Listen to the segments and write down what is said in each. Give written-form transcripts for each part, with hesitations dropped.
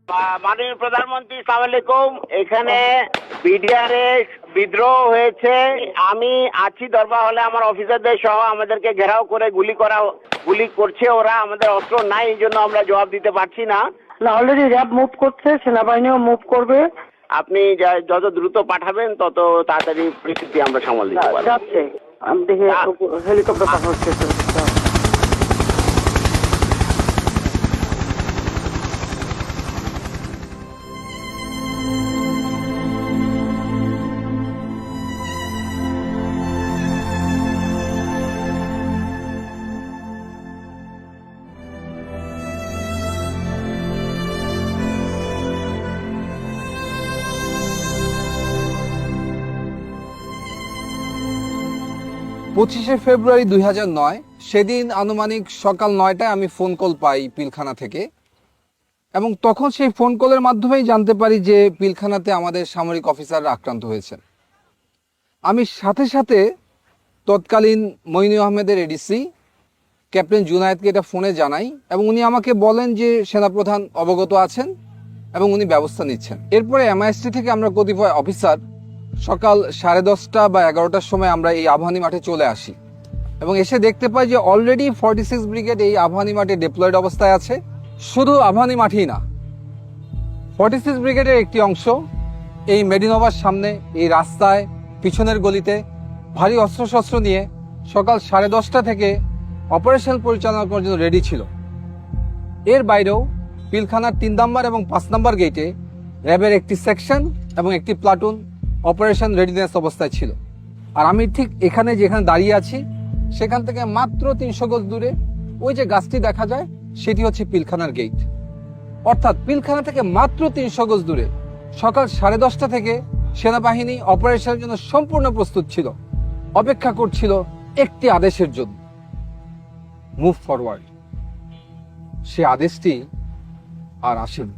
মাননীয় প্রধানমন্ত্রী, আসসালামু আলাইকুম। এখানে বিডিআরে বিদ্রোহ হয়েছে। আমি আছি দরবার হলে, আমার অফিসারদের সহ আমাদেরকে ঘেরাও করে গুলি করছে ওরা। আমাদের অস্ত্র নাই, এই জন্য আমরা জবাব দিতে পারছি না। অলরেডি র্যাব মুভ করছে, সেনাবাহিনীও মুভ করবে। আপনি যত দ্রুত পাঠাবেন তত তাড়াতাড়ি পরিস্থিতি আমরা সামাল দিতে পারবো। যাচ্ছে, আমি দেখি হেলিকপ্টার পাঠানোর চেষ্টা করছি। 25শে ফেব্রুয়ারি 2009 সেদিন আনুমানিক সকাল 9টায় আমি ফোন কল পাই পিলখানা থেকে, এবং তখন সেই ফোন কলের মাধ্যমেই জানতে পারি যে পিলখানাতে আমাদের সামরিক অফিসাররা আক্রান্ত হয়েছেন। আমি সাথে সাথে তৎকালীন মইনু আহমেদের এডিসি ক্যাপ্টেন জুনায়েদকে এটা ফোনে জানাই, এবং উনি আমাকে বলেন যে সেনাপ্রধান অবগত আছেন এবং উনি ব্যবস্থা নিচ্ছেন। এরপরে এমআইএসটি থেকে আমরা কতিপয় অফিসার সকাল 10:30 বা 11টার সময় আমরা এই আবাহনী মাঠে চলে আসি, এবং এসে দেখতে পাই যে অলরেডি 46 ব্রিগেড এই আবাহনী মাঠে ডিপ্লয়েড অবস্থায় আছে। শুধু আবাহনী মাঠেই না, 46 ব্রিগেডের একটি অংশ এই মেডিনোভার সামনে এই রাস্তায় পিছনের গলিতে ভারী অস্ত্রশস্ত্র নিয়ে সকাল 10:30 থেকে অপারেশন পরিচালনা করার জন্য রেডি ছিল। এর বাইরেও পিলখানার 3 নম্বর এবং 5 নম্বর গেটে র্যাবের একটি সেকশন এবং একটি প্লাটুন অপারেশন রেডিনেস অবস্থায় ছিল। আর আমি ঠিক যেখানে দাঁড়িয়ে আছি সেখান থেকে মাত্র 300 গজ দূরে ওই যে গাছটি দেখা যায় সেটি হচ্ছে পিলখানার গেট। অর্থাৎ পিলখানা থেকে মাত্র 300 গজ দূরে সকাল 10:30 থেকে সেনাবাহিনী অপারেশনের জন্য সম্পূর্ণ প্রস্তুত ছিল, অপেক্ষা করছিল একটি আদেশের জন্য, মুভ ফরওয়ার্ড। সে আদেশটি আর আসেনি।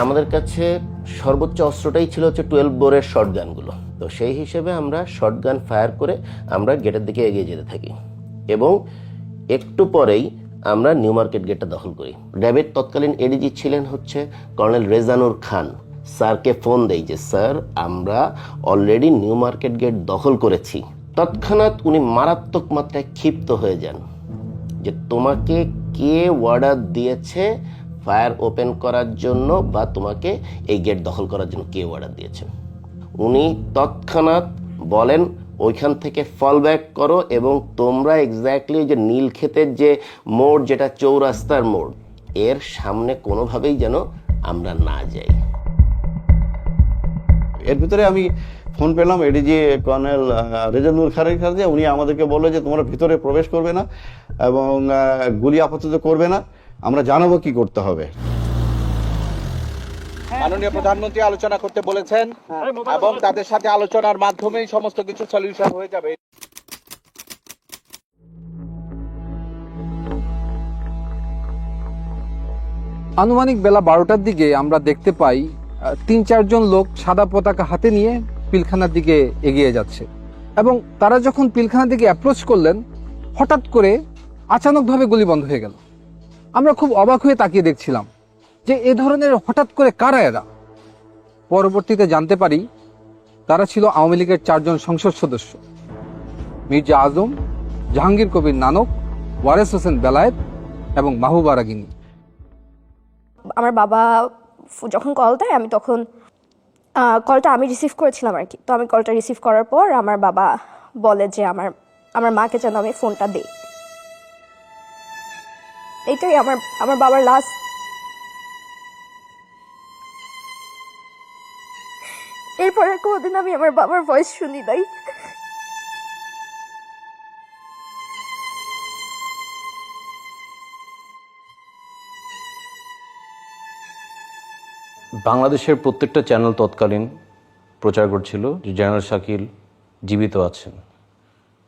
আমাদের কাছে সর্বোচ্চ অস্ত্রটাই ছিল হচ্ছে 12 বোরের শর্টগানগুলো। তো সেই হিসেবে আমরা শর্টগান ফায়ার করে আমরা গেটের দিকে এগিয়ে যেতে থাকি, এবং একটু পরেই আমরা নিউ মার্কেট গেটটা দখল করি। র্যাবের তৎকালীন এডিজি ছিলেন হচ্ছে কর্নেল রেজানুর খান। স্যারকে ফোন দেই যে স্যার, আমরা অলরেডি নিউ মার্কেট গেট দখল করেছি। তৎক্ষণাৎ উনি মারাত্মক মাত্রায় ক্ষিপ্ত হয়ে যান যে তোমাকে কে অর্ডার দিয়েছে ফায়ার ওপেন করার জন্য, বা তোমাকে এই গেট দখল করার জন্য কে অর্ডার দিয়েছে। উনি তৎক্ষণাৎ বলেন ওইখান থেকে ফল ব্যাক করো, এবং তোমরা এক্স্যাক্টলি যে নীলক্ষেতের যে মোড়, যেটা চৌরাস্তার মোড়, এর সামনে কোনোভাবেই যেন আমরা না যাই। এর ভিতরে আমি ফোন পেলাম এডিজি কর্নেল রেজানুর খানের কাছে। উনি আমাদেরকে বললো যে তোমরা ভিতরে প্রবেশ করবে না এবং গুলি আপাতত করবে না, আমরা জানাবো কি করতে হবে। মাননীয় প্রধানমন্ত্রী আলোচনা করতে বলেছেন, এবং তাদের সাথে আলোচনার মাধ্যমেই সমস্ত কিছু সলিউশন হয়ে যাবে। আনুমানিক বেলা 12টার দিকে আমরা দেখতে পাই 3-4 জন লোক সাদা পতাকা হাতে নিয়ে পিলখানার দিকে এগিয়ে যাচ্ছে, এবং তারা যখন পিলখানার দিকে অ্যাপ্রোচ করলেন হঠাৎ করে আচানকভাবে গুলি বন্ধ হয়ে গেল। আমরা খুব অবাক হয়ে তাকিয়ে দেখছিলাম যে এ ধরনের হঠাৎ করে কারা এরা। পরবর্তীতে জানতে পারি তারা ছিল আওয়ামী লীগের 4 জন সংসদ সদস্য, মির্জা আজম, জাহাঙ্গীর কবির নানক, ওয়ারেস হোসেন বেলায়েত এবং মাহবুবা রাগিনী। আমার বাবা যখন কল দেয়, আমি তখন কলটা আমি রিসিভ করেছিলাম আর কি। তো আমি কলটা রিসিভ করার পর আমার বাবা বলে যে আমার মাকে যেন আমি ফোনটা দিই। এইটাই আমার বাবার লাস্ট। এরপরে কোনোদিন আমি আমার বাবার ভয়েস শুনি নাই। বাংলাদেশের প্রত্যেকটা চ্যানেল তৎকালীন প্রচার করছিল যে জেনারেল শাকিল জীবিত আছেন।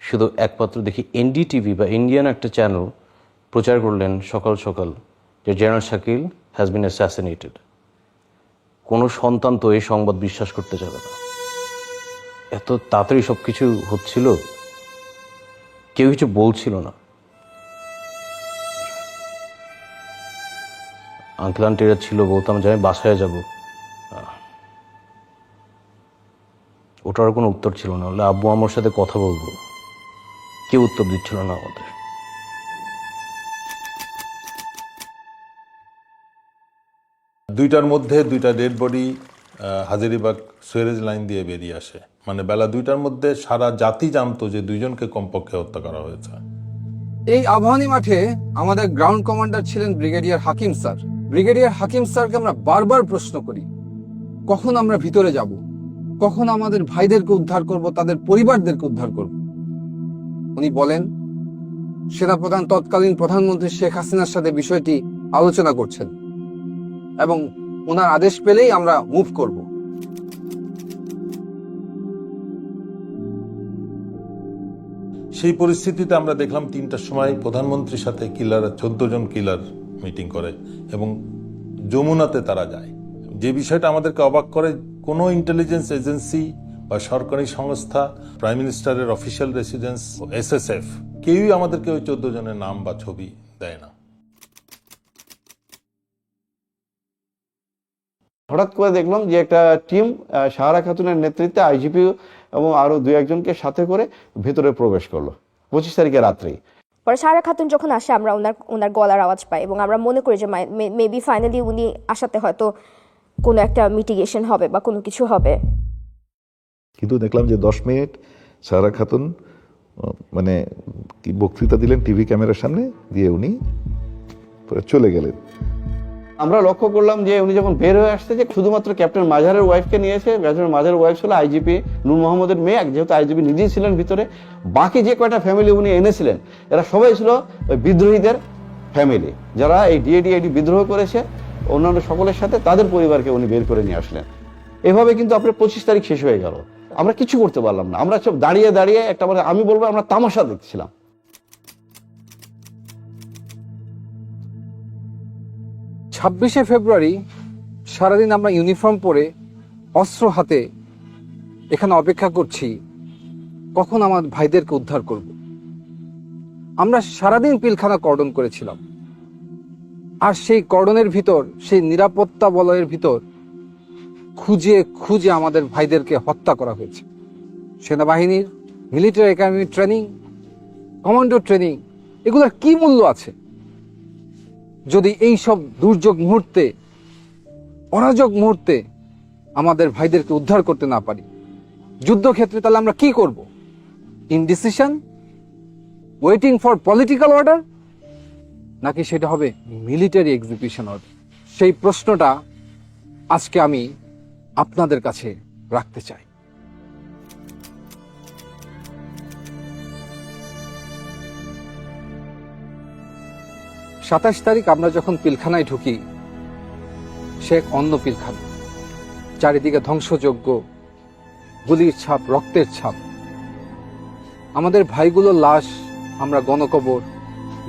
শুধু একমাত্র দেখি এনডিটিভি বা ইন্ডিয়ান একটা চ্যানেল প্রচার করলেন সকাল সকাল যে general Shakil has been assassinated. কোনো সন্তান তো এই সংবাদ বিশ্বাস করতে যাবে না। এত তাড়াতাড়ি সব কিছু হচ্ছিল, কেউ কিছু বলছিল না। আঙ্কেল আন্টিরা ছিল, বলতাম যে আমি বাসায় যাব, ওটার কোনো উত্তর ছিল না। হলে আব্বু আমার সাথে কথা বলবো, কেউ উত্তর দিচ্ছিল না আমাদের। দুইটার মধ্যে দুইটা dead body Hazaribagh sewerage line দিয়ে বেরিয়ে আসে। মানে বেলা 2টার মধ্যে সারা জাতি জানতো যে দুইজনকে কমপক্ষে হত্যা করা হয়েছে। এই আবাহনী মাঠে আমাদের গ্রাউন্ড কমান্ডার ছিলেন ব্রিগেডিয়ার হাকিম স্যার। ব্রিগেডিয়ার হাকিম স্যারকে আমরা বারবার প্রশ্ন করি, কখন আমরা ভিতরে যাব, কখন আমাদের ভাইদেরকে উদ্ধার করব, তাদের পরিবারদেরকে উদ্ধার করব। উনি বলেন সেনাপ্রধান তৎকালীন প্রধানমন্ত্রী শেখ হাসিনার সাথে বিষয়টি আলোচনা করছেন এবং ওনার আদেশ পেলেই আমরা মুভ করব। সেই পরিস্থিতিতে আমরা দেখলাম 3টার সময় প্রধানমন্ত্রীর সাথে কিলার 14 জন কিলার মিটিং করে এবং যমুনাতে তারা যায়। যে বিষয়টা আমাদেরকে অবাক করে, কোনো ইন্টেলিজেন্স এজেন্সি বা সরকারি সংস্থা, প্রাইম মিনিস্টারের অফিসিয়াল রেসিডেন্স, SSF, কেউই আমাদেরকে ওই 14 জনের নাম বা ছবি দেয় না। হঠাৎ করে দেখলাম যে একটা টিম সাহারা খাতুনের নেতৃত্বে আইজিপি এবং আরো 2-1জনকে সাথে করে ভেতরে প্রবেশ করলো 25 তারিখে রাত্রেই। পরে সারা খাতুন যখন আসে আমরা ওনার গলার আওয়াজ পাই এবং আমরা মনে করি যে মেবি ফাইনালি উনি আসাতে হয়তো কোনো একটা মিটিগেশন হবে বা কোনো কিছু হবে। কিন্তু দেখলাম যে 10 মিনিট সারা খাতুন মানে কি বক্তৃতা দিলেন টিভি ক্যামেরার সামনে, দিয়ে উনি চলে গেলেন। আমরা লক্ষ্য করলাম যে উনি যখন বের হয়ে আসছে যে শুধুমাত্র ক্যাপ্টেন মাজারের ওয়াইফকে নিয়েছে। ক্যাপ্টেন মাজারের ওয়াইফ ছিল আইজিপি নূর মোহাম্মদের মেয়ে, যেহেতু আইজিপি নিজেই ছিলেন ভিতরে। বাকি যে কয়টা ফ্যামিলি উনি এনেছিলেন এরা সবাই ছিল ওই বিদ্রোহীদের ফ্যামিলি, যারা এই ডিএডি বিদ্রোহ করেছে। অন্যান্য সকলের সাথে তাদের পরিবারকে উনি বের করে নিয়ে আসলেন। এভাবে কিন্তু আপনার 25 তারিখ শেষ হয়ে গেল, আমরা কিছু করতে পারলাম না। আমরা সব দাঁড়িয়ে দাঁড়িয়ে একটা, আমি বলবো আমরা তামাশা দেখছিলাম। 26শে ফেব্রুয়ারি সারাদিন আমরা ইউনিফর্ম পরে অস্ত্র হাতে এখানে অপেক্ষা করছি কখন আমার ভাইদেরকে উদ্ধার করব। আমরা সারাদিন পিলখানা কর্ডন করেছিলাম, আর সেই কর্ডনের ভিতর, সেই নিরাপত্তা বলয়ের ভিতর খুঁজে খুঁজে আমাদের ভাইদেরকে হত্যা করা হয়েছে। সেনাবাহিনীর military academy training, commando training, এগুলোর কি মূল্য আছে যদি এই সব দুর্যোগ মুহূর্তে, অরাজক মুহূর্তে আমাদের ভাইদেরকে উদ্ধার করতে না পারি? যুদ্ধক্ষেত্রে তাহলে আমরা কি করব? Indecision, waiting for political order, নাকি সেটা হবে মিলিটারি এক্সিকিউশন অর্ডার? সেই প্রশ্নটা আজকে আমি আপনাদের কাছে রাখতে চাই। সাতাশ তারিখ আমরা যখন পিলখানায় ঢুকি, সে এক অন্য পিলখানা, চারিদিকে ধ্বংসযজ্ঞ, গুলির ছাপ, রক্তের ছাপ। আমাদের ভাইগুলোর লাশ আমরা গণকবর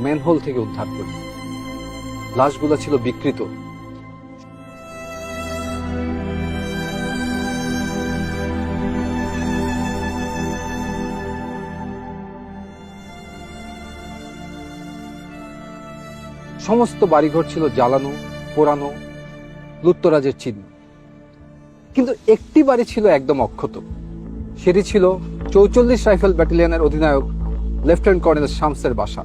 ম্যানহোল থেকে উদ্ধার করি। লাশগুলো ছিল বিকৃত। সমস্ত বাড়িঘর ছিল জ্বালানো, পোড়ানো, লুটতরাজের চিহ্ন। কিন্তু একটি বাড়ি ছিল একদম অক্ষত। সেটি ছিল 44 রাইফেল ব্যাটালিয়নের অধিনায়ক লেফটেন্যান্ট কর্নেল শামসের বাসা।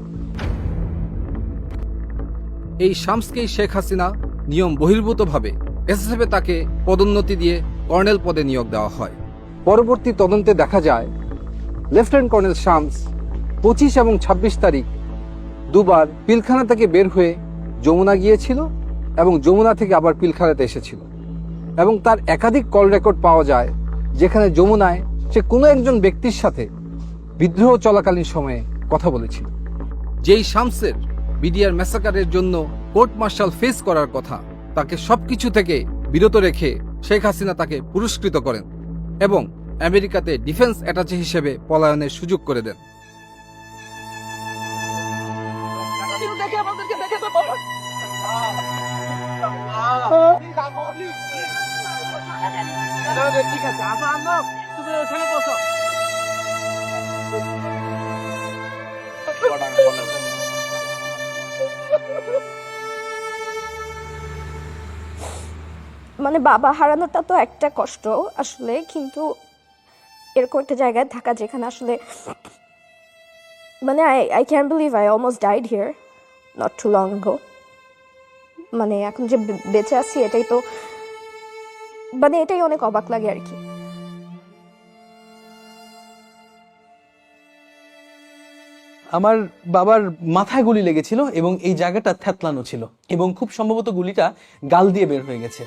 এই শামসকেই শেখ হাসিনা নিয়ম বহির্ভূতভাবে এসএসএফে তাকে পদোন্নতি দিয়ে কর্নেল পদে নিয়োগ দেওয়া হয়। পরবর্তী তদন্তে দেখা যায় লেফটেন্যান্ট কর্নেল শামস 25 এবং 26 তারিখ দুবার পিলখানা থেকে বের হয়ে যমুনা গিয়েছিল এবং যমুনা থেকে আবার পিলখানাতে এসেছিল। এবং তার একাধিক কল রেকর্ড পাওয়া যায় যেখানে যমুনায় সে কোনো একজন ব্যক্তির সাথে বিদ্রোহ চলাকালীন সময়ে কথা বলেছিল। যেই শামসের বিডিআর ম্যাসাকারের জন্য কোর্ট মার্শাল ফেস করার কথা, তাকে সবকিছু থেকে বিরত রেখে শেখ হাসিনা তাকে পুরস্কৃত করেন এবং আমেরিকাতে ডিফেন্স অ্যাটাচে হিসেবে পলায়নের সুযোগ করে দেন। ঠিক আছে আসো আনো তুমি ওখানে বসো। মানে বাবা হারানোটা তো একটা কষ্ট আসলে, কিন্তু এরকম একটা জায়গায় থাকা যেখানে আসলে মানে I can believe I almost died here not too long ago. মানে এখন যে বেঁচে আছি এটাই তো মানে এটাই অনেক অবাক লাগে আর কি। আমার বাবার মাথায় গুলি লেগেছিল এবং এই জায়গাটা থ্যাতলানো ছিল এবং খুব সম্ভবত গুলিটা গাল দিয়ে বের হয়ে গেছে।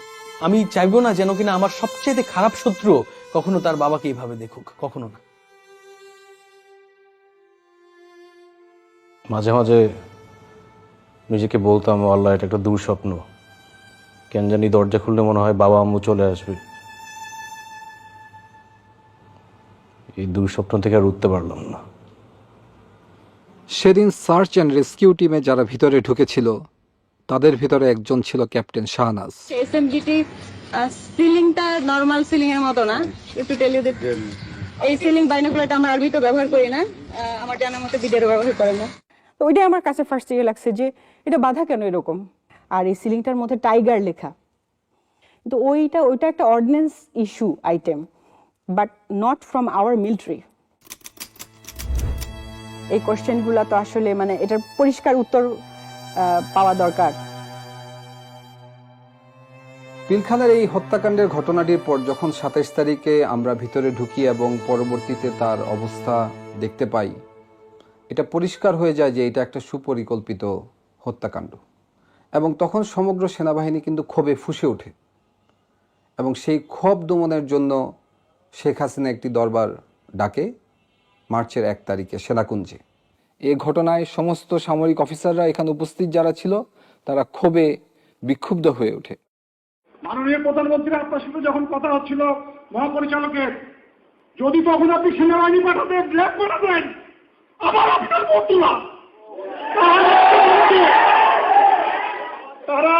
আমি চাইবো না যেন কিনা আমার সবচেয়ে খারাপ শত্রু কখনো তার বাবাকে এইভাবে দেখুক, কখনো না। মাঝে মাঝে নিজেকে বলতাম, আল্লাহ এটা একটা দুঃস্বপ্ন, কেন জানি দরজা খুললে মনে হয় বাবা আম্মু চলে আসবে। এই দুঃস্বপ্ন থেকে আর উঠতে পারলাম না। সেদিন সার্চ অ্যান্ড রেস্কিউ টিমে যারা ভিতরে ঢুকেছিল তাদের ভিতরে একজন ছিল ক্যাপ্টেন শাহনাজ। এসএমজিটি সিলিংটা নরমাল সিলিং এর মতো না, একটু টেল ইউ দ্যাট এই সিলিং বাইনোকুলারটা আমরা আরবি তো ব্যবহার করি না, আমার জানার মতে বিদেরও ব্যবহার করে না। তো ওইটাই আমার কাছে ফার্স্ট ইয়ে লাগছে যে এটা বাধা কেন এরকম, আর এই সিলিংটার মধ্যে টাইগার লেখা। তো ওইটা একটা ordinance issue item, but not from our military. এই কোশ্চেনগুলো তো আসলে মানে এটার পরিষ্কার উত্তর পাওয়া দরকার। পিলখানার এই হত্যাকাণ্ডের ঘটনাটির পর যখন 27 তারিখে আমরা ভিতরে ঢুকি এবং পরবর্তীতে তার অবস্থা দেখতে পাই, এটা পরিষ্কার হয়ে যায় যে এটা একটা সুপরিকল্পিত হত্যাকাণ্ড। এবং তখন সমগ্র সেনাবাহিনী কিন্তু ক্ষোভে ফুঁসে ওঠে এবং সেই ক্ষোভ দমনের জন্য শেখ হাসিনা একটি দরবার ডাকে মার্চের 1 তারিখে সেনাকুঞ্জে। এই ঘটনায় সমস্ত সামরিক অফিসাররা এখানে উপস্থিত যারা ছিল তারা ক্ষোভে বিক্ষুব্ধ হয়ে ওঠে। মাননীয় প্রধানমন্ত্রী আপনার সাথে যখন কথা হচ্ছিল মহাপরিচালকের, যদি তখন আপনি সেনাবাহিনী পাঠাতেন, ল্যাব পাঠাতেন, আবার আপনার বন্ধুরা তারা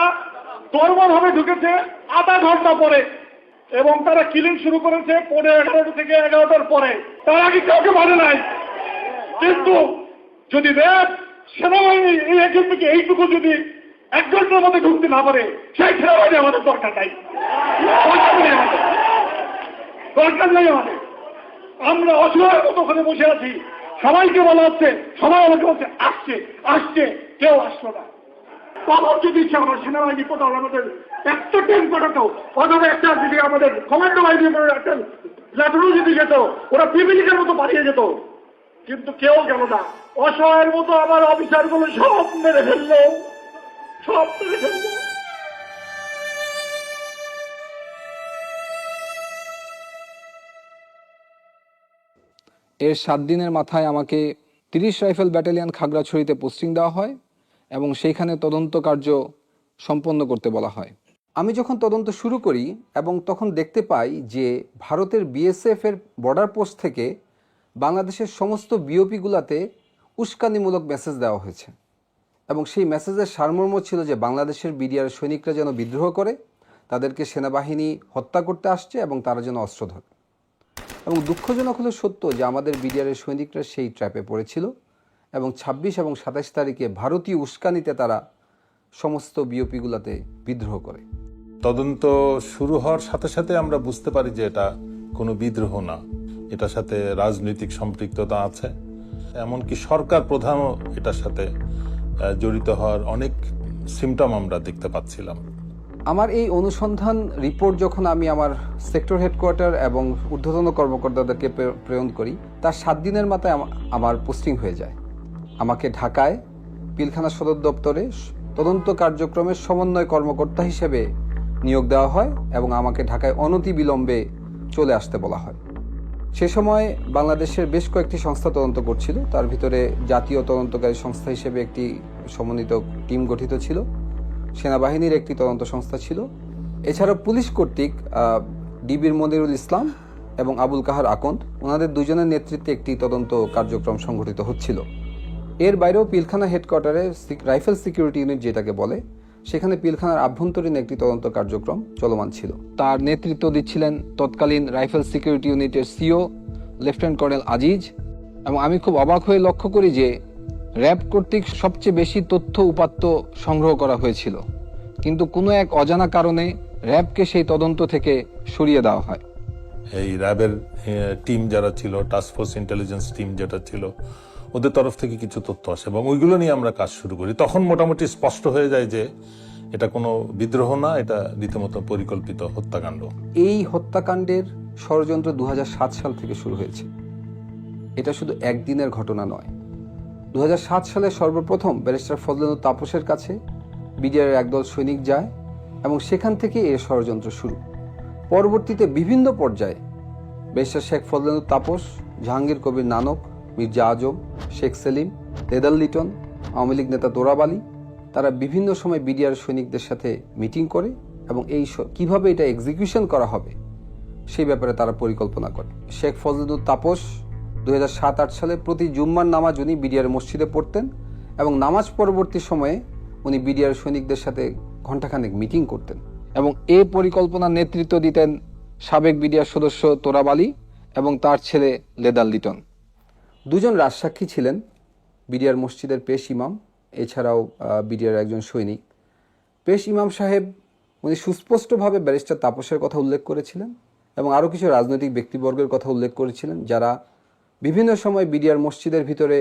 দরবারভাবে ঢুকেছে আধা ঘন্টা পরে এবং তারা কিলিং শুরু করেছে 11:30 থেকে 11টার পরে। তার আগে কাউকে মানে নাই। কিন্তু যদি র্যাব সেনাবাহিনী এই এখান থেকে এইটুকু যদি 1 ঘন্টার মধ্যে ঢুকতে না পারে, সেই সেনাবাহিনী আমাদের দরকার নাই, দরকার নেই আমাদের। আমরা অসহায়ের মতো ওখানে বসে আছি, সবাইকে বলা হচ্ছে, সবাই আমাকে বলছে আসছে আসছে, কেউ আসলো না। তখন যদি ইচ্ছে আমার সেনাবাহিনী কোথাও আমাদের একটা ট্রেন পাঠাতো, অথবা একটা যদি আমাদের কমান্ডো বাহিনী একটা ল্যাটরও যদি যেত, ওরা পিপিলিকের মতো পাঠিয়ে যেত, কিন্তু কেউ গেল না। অসহায়ের মতো আমার অফিসারগুলো সব মেরে ফেললো, সব মেরে ফেললো। এর 7 দিনের মাথায় আমাকে 30 রাইফেল ব্যাটালিয়ন খাগড়াছড়িতে পোস্টিং দেওয়া হয় এবং সেইখানে তদন্ত কার্য সম্পন্ন করতে বলা হয়। আমি যখন তদন্ত শুরু করি এবং তখন দেখতে পাই যে ভারতের বিএসএফ এর বর্ডার পোস্ট থেকে বাংলাদেশের সমস্ত বিওপিগুলোতে উস্কানিমূলক মেসেজ দেওয়া হয়েছে এবং সেই মেসেজের সারমর্ম ছিল যে বাংলাদেশের বিডিআর সৈনিকরা যেন বিদ্রোহ করে, তাদেরকে সেনাবাহিনী হত্যা করতে আসছে এবং তারা যেন অস্ত্র ধরে। এবং দুঃখজনক হলো সত্য যে আমাদের বিডিআরের সৈনিকরা সেই ট্র্যাপে পড়েছিল এবং 26 এবং 27 তারিখে ভারতীয় উস্কানিতে তারা সমস্ত বিওপিগুলোতে বিদ্রোহ করে। তদন্ত শুরু হওয়ার সাথে সাথে আমরা বুঝতে পারি যে এটা কোনো বিদ্রোহ না, এটার সাথে রাজনৈতিক সম্পৃক্ততা আছে, এমনকি সরকার প্রধানও এটার সাথে জড়িত হওয়ার অনেক সিমটম আমরা দেখতে পাচ্ছিলাম। আমার এই অনুসন্ধান রিপোর্ট যখন আমি আমার সেক্টর হেডকোয়ার্টার এবং ঊর্ধ্বতন কর্মকর্তাদেরকে প্রেরণ করি, তার 7 দিনের মাথায় আমার পোস্টিং হয়ে যায়। আমাকে ঢাকায় পিলখানা সদর দপ্তরে তদন্ত কার্যক্রমের সমন্বয় কর্মকর্তা হিসেবে নিয়োগ দেওয়া হয় এবং আমাকে ঢাকায় অনতিবিলম্বে চলে আসতে বলা হয়। সে সময় বাংলাদেশের বেশ কয়েকটি সংস্থা তদন্ত করছিল, তার ভিতরে জাতীয় তদন্তকারী সংস্থা হিসেবে একটি সমন্বিত টিম গঠিত ছিল, সেনাবাহিনীর একটি তদন্ত সংস্থা ছিল, এছাড়াও পুলিশ কর্তৃক ডিবির মনিরুল ইসলাম এবং আবুল কাহার আকন্দ, ওনাদের দুজনের নেতৃত্বে একটি তদন্ত কার্যক্রম সংগঠিত হচ্ছিল। এর বাইরেও পিলখানা হেডকোয়ার্টারে রাইফেল সিকিউরিটি ইউনিট যেটাকে বলে, সেখানে পিলখানার আভ্যন্তরীণ একটি তদন্ত কার্যক্রম চলমান ছিল। তার নেতৃত্ব দিচ্ছিলেন তৎকালীন রাইফেল সিকিউরিটি ইউনিটের সিও লেফটেন্যান্ট কর্নেল আজিজ। এবং আমি খুব অবাক হয়ে লক্ষ্য করি যে র্যাব কর্তৃক সবচেয়ে বেশি তথ্য উপাত্ত সংগ্রহ করা হয়েছিল, কিন্তু কোনো এক অজানা কারণে র্যাবকে সেই তদন্ত থেকে সরিয়ে দেওয়া হয়। এই র্যাবের টিম যারা ছিল, টাস্ক ফোর্স ইন্টেলিজেন্স টিম যেটা ছিল, ওদের তরফ থেকে কিছু তথ্য আসে এবং ওইগুলো নিয়ে আমরা কাজ শুরু করি। তখন মোটামুটি স্পষ্ট হয়ে যায় যে এটা কোনো বিদ্রোহ না, এটা রীতিমতো পরিকল্পিত হত্যাকাণ্ড। এই হত্যাকাণ্ডের ষড়যন্ত্র 2007 সাল থেকে শুরু হয়েছে। এটা শুধু একদিনের ঘটনা নয়। 2007 সালে সর্বপ্রথম ব্যারিস্টার ফজলুল তাপসের কাছে বিডিআরের একদল সৈনিক যায় এবং সেখান থেকে এর ষড়যন্ত্র শুরু। পরবর্তীতে বিভিন্ন পর্যায়ে ব্যারিস্টার শেখ ফজলুল তাপস, জাহাঙ্গীর কবির নানক, মির্জা আজম, শেখ সেলিম, লেদার লিটন, আওয়ামী লীগ নেতা তোরাব আলী, তারা বিভিন্ন সময় বিডিআর সৈনিকদের সাথে মিটিং করে এবং এই কিভাবে এটা এক্সিকিউশন করা হবে সেই ব্যাপারে তারা পরিকল্পনা করে। শেখ ফজলুল তাপস 2007-08 সালে প্রতি জুম্মার নামাজ উনি বিডিআর মসজিদে পড়তেন এবং নামাজ পরবর্তী সময়ে উনি বিডিআর সৈনিকদের সাথে ঘণ্টাখানেক মিটিং করতেন এবং এই পরিকল্পনার নেতৃত্ব দিতেন সাবেক বিডিআর সদস্য তোরাব আলী এবং তার ছেলে লেদার লিটন। দুজন রাজসাক্ষী ছিলেন, বিডিআর মসজিদের পেশ ইমাম, এছাড়াও বিডিআর একজন সৈনিক। পেশ ইমাম সাহেব উনি সুস্পষ্টভাবে ব্যারিস্টার তাপসের কথা উল্লেখ করেছিলেন এবং আরও কিছু রাজনৈতিক ব্যক্তিবর্গের কথা উল্লেখ করেছিলেন যারা বিভিন্ন সময় বিডিআর মসজিদের ভিতরে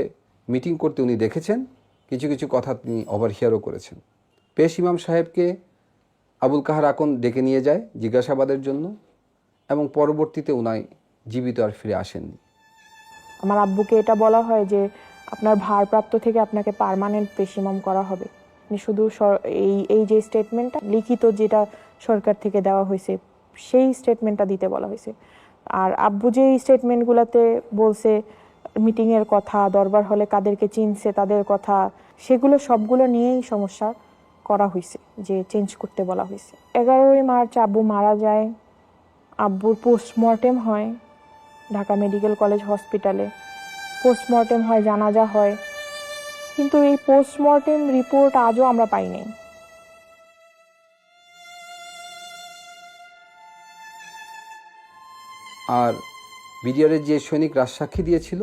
মিটিং করতে উনি দেখেছেন, কিছু কিছু কথা তিনি ওভারহিয়ারও করেছেন। পেশ ইমাম সাহেবকে আবুল কাহার আকন ডেকে নিয়ে যায় জিজ্ঞাসাবাদের জন্য এবং পরবর্তীতে উনাই জীবিত আর ফিরে আসেননি। আমার আব্বুকে এটা বলা হয় যে আপনার ভারপ্রাপ্ত থেকে আপনাকে পার্মানেন্ট পেশ ইমাম করা হবে। শুধু এই যে স্টেটমেন্টটা লিখিত যেটা সরকার থেকে দেওয়া হয়েছে সেই স্টেটমেন্টটা দিতে বলা হয়েছে। আর আব্বু যে স্টেটমেন্টগুলোতে বলছে মিটিংয়ের কথা, দরবার হলে কাদেরকে চিনছে তাদের কথা, সেগুলো সবগুলো নিয়েই সমস্যা করা হয়েছে, যে চেঞ্জ করতে বলা হয়েছে। 11ই মার্চ আব্বু মারা যায়। আব্বুর পোস্টমর্টেম হয় ঢাকা মেডিকেল কলেজ হসপিটালে। পোস্টমর্টেম হয়, জানাজা হয়, কিন্তু এই পোস্টমর্টেম রিপোর্ট আজও আমরা পাইনি। আর বিডিআরের যে সৈনিক রাজসাক্ষী দিয়েছিল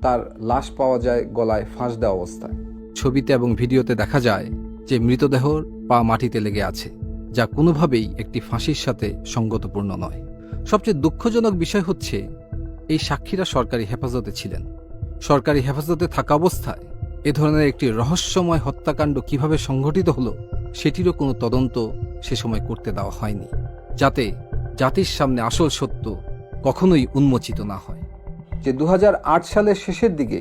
তার লাশ পাওয়া যায় গলায় ফাঁস দেওয়া অবস্থায়। ছবিতে এবং ভিডিওতে দেখা যায় যে মৃতদেহর পা মাটিতে লেগে আছে, যা কোনোভাবেই একটি ফাঁসির সাথে সঙ্গতপূর্ণ নয়। সবচেয়ে দুঃখজনক বিষয় হচ্ছে এই সাক্ষীরা সরকারি হেফাজতে ছিলেন। সরকারি হেফাজতে থাকা অবস্থায় এ ধরনের একটি রহস্যময় হত্যাকাণ্ড কিভাবে সংঘটিত হলো সেটিরও কোনো তদন্ত সে সময় করতে দেওয়া হয়নি, যাতে জাতির সামনে আসল সত্য কখনোই উন্মোচিত না হয়। যে 2008 সালের শেষের দিকে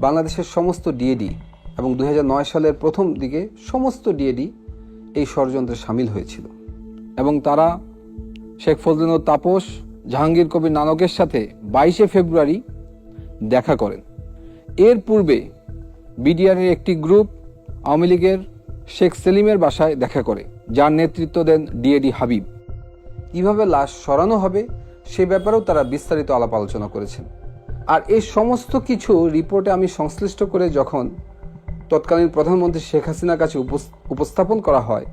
বাংলাদেশের সমস্ত ডিএডি এবং 2009 সালের প্রথম দিকে সমস্ত ডিএডি এই ষড়যন্ত্রে সামিল হয়েছিল এবং তারা শেখ ফজলুল তাপস, জাহাঙ্গীর কবির নানকের সাথে 22শে ফেব্রুয়ারি দেখা করেন। এর পূর্বে বিডিআরের একটি গ্রুপ আওয়ামী লীগের শেখ সেলিমের বাসায় দেখা করে, যার নেতৃত্ব দেন ডিএডি হাবিব। কিভাবে লাশ সরানো হবে সে ব্যাপারেও তারা বিস্তারিত আলাপ আলোচনা করেছেন। আর এই সমস্ত কিছু রিপোর্টে আমি সংশ্লিষ্ট করে যখন তৎকালীন প্রধানমন্ত্রী শেখ হাসিনার কাছে উপস্থাপন করা হয়,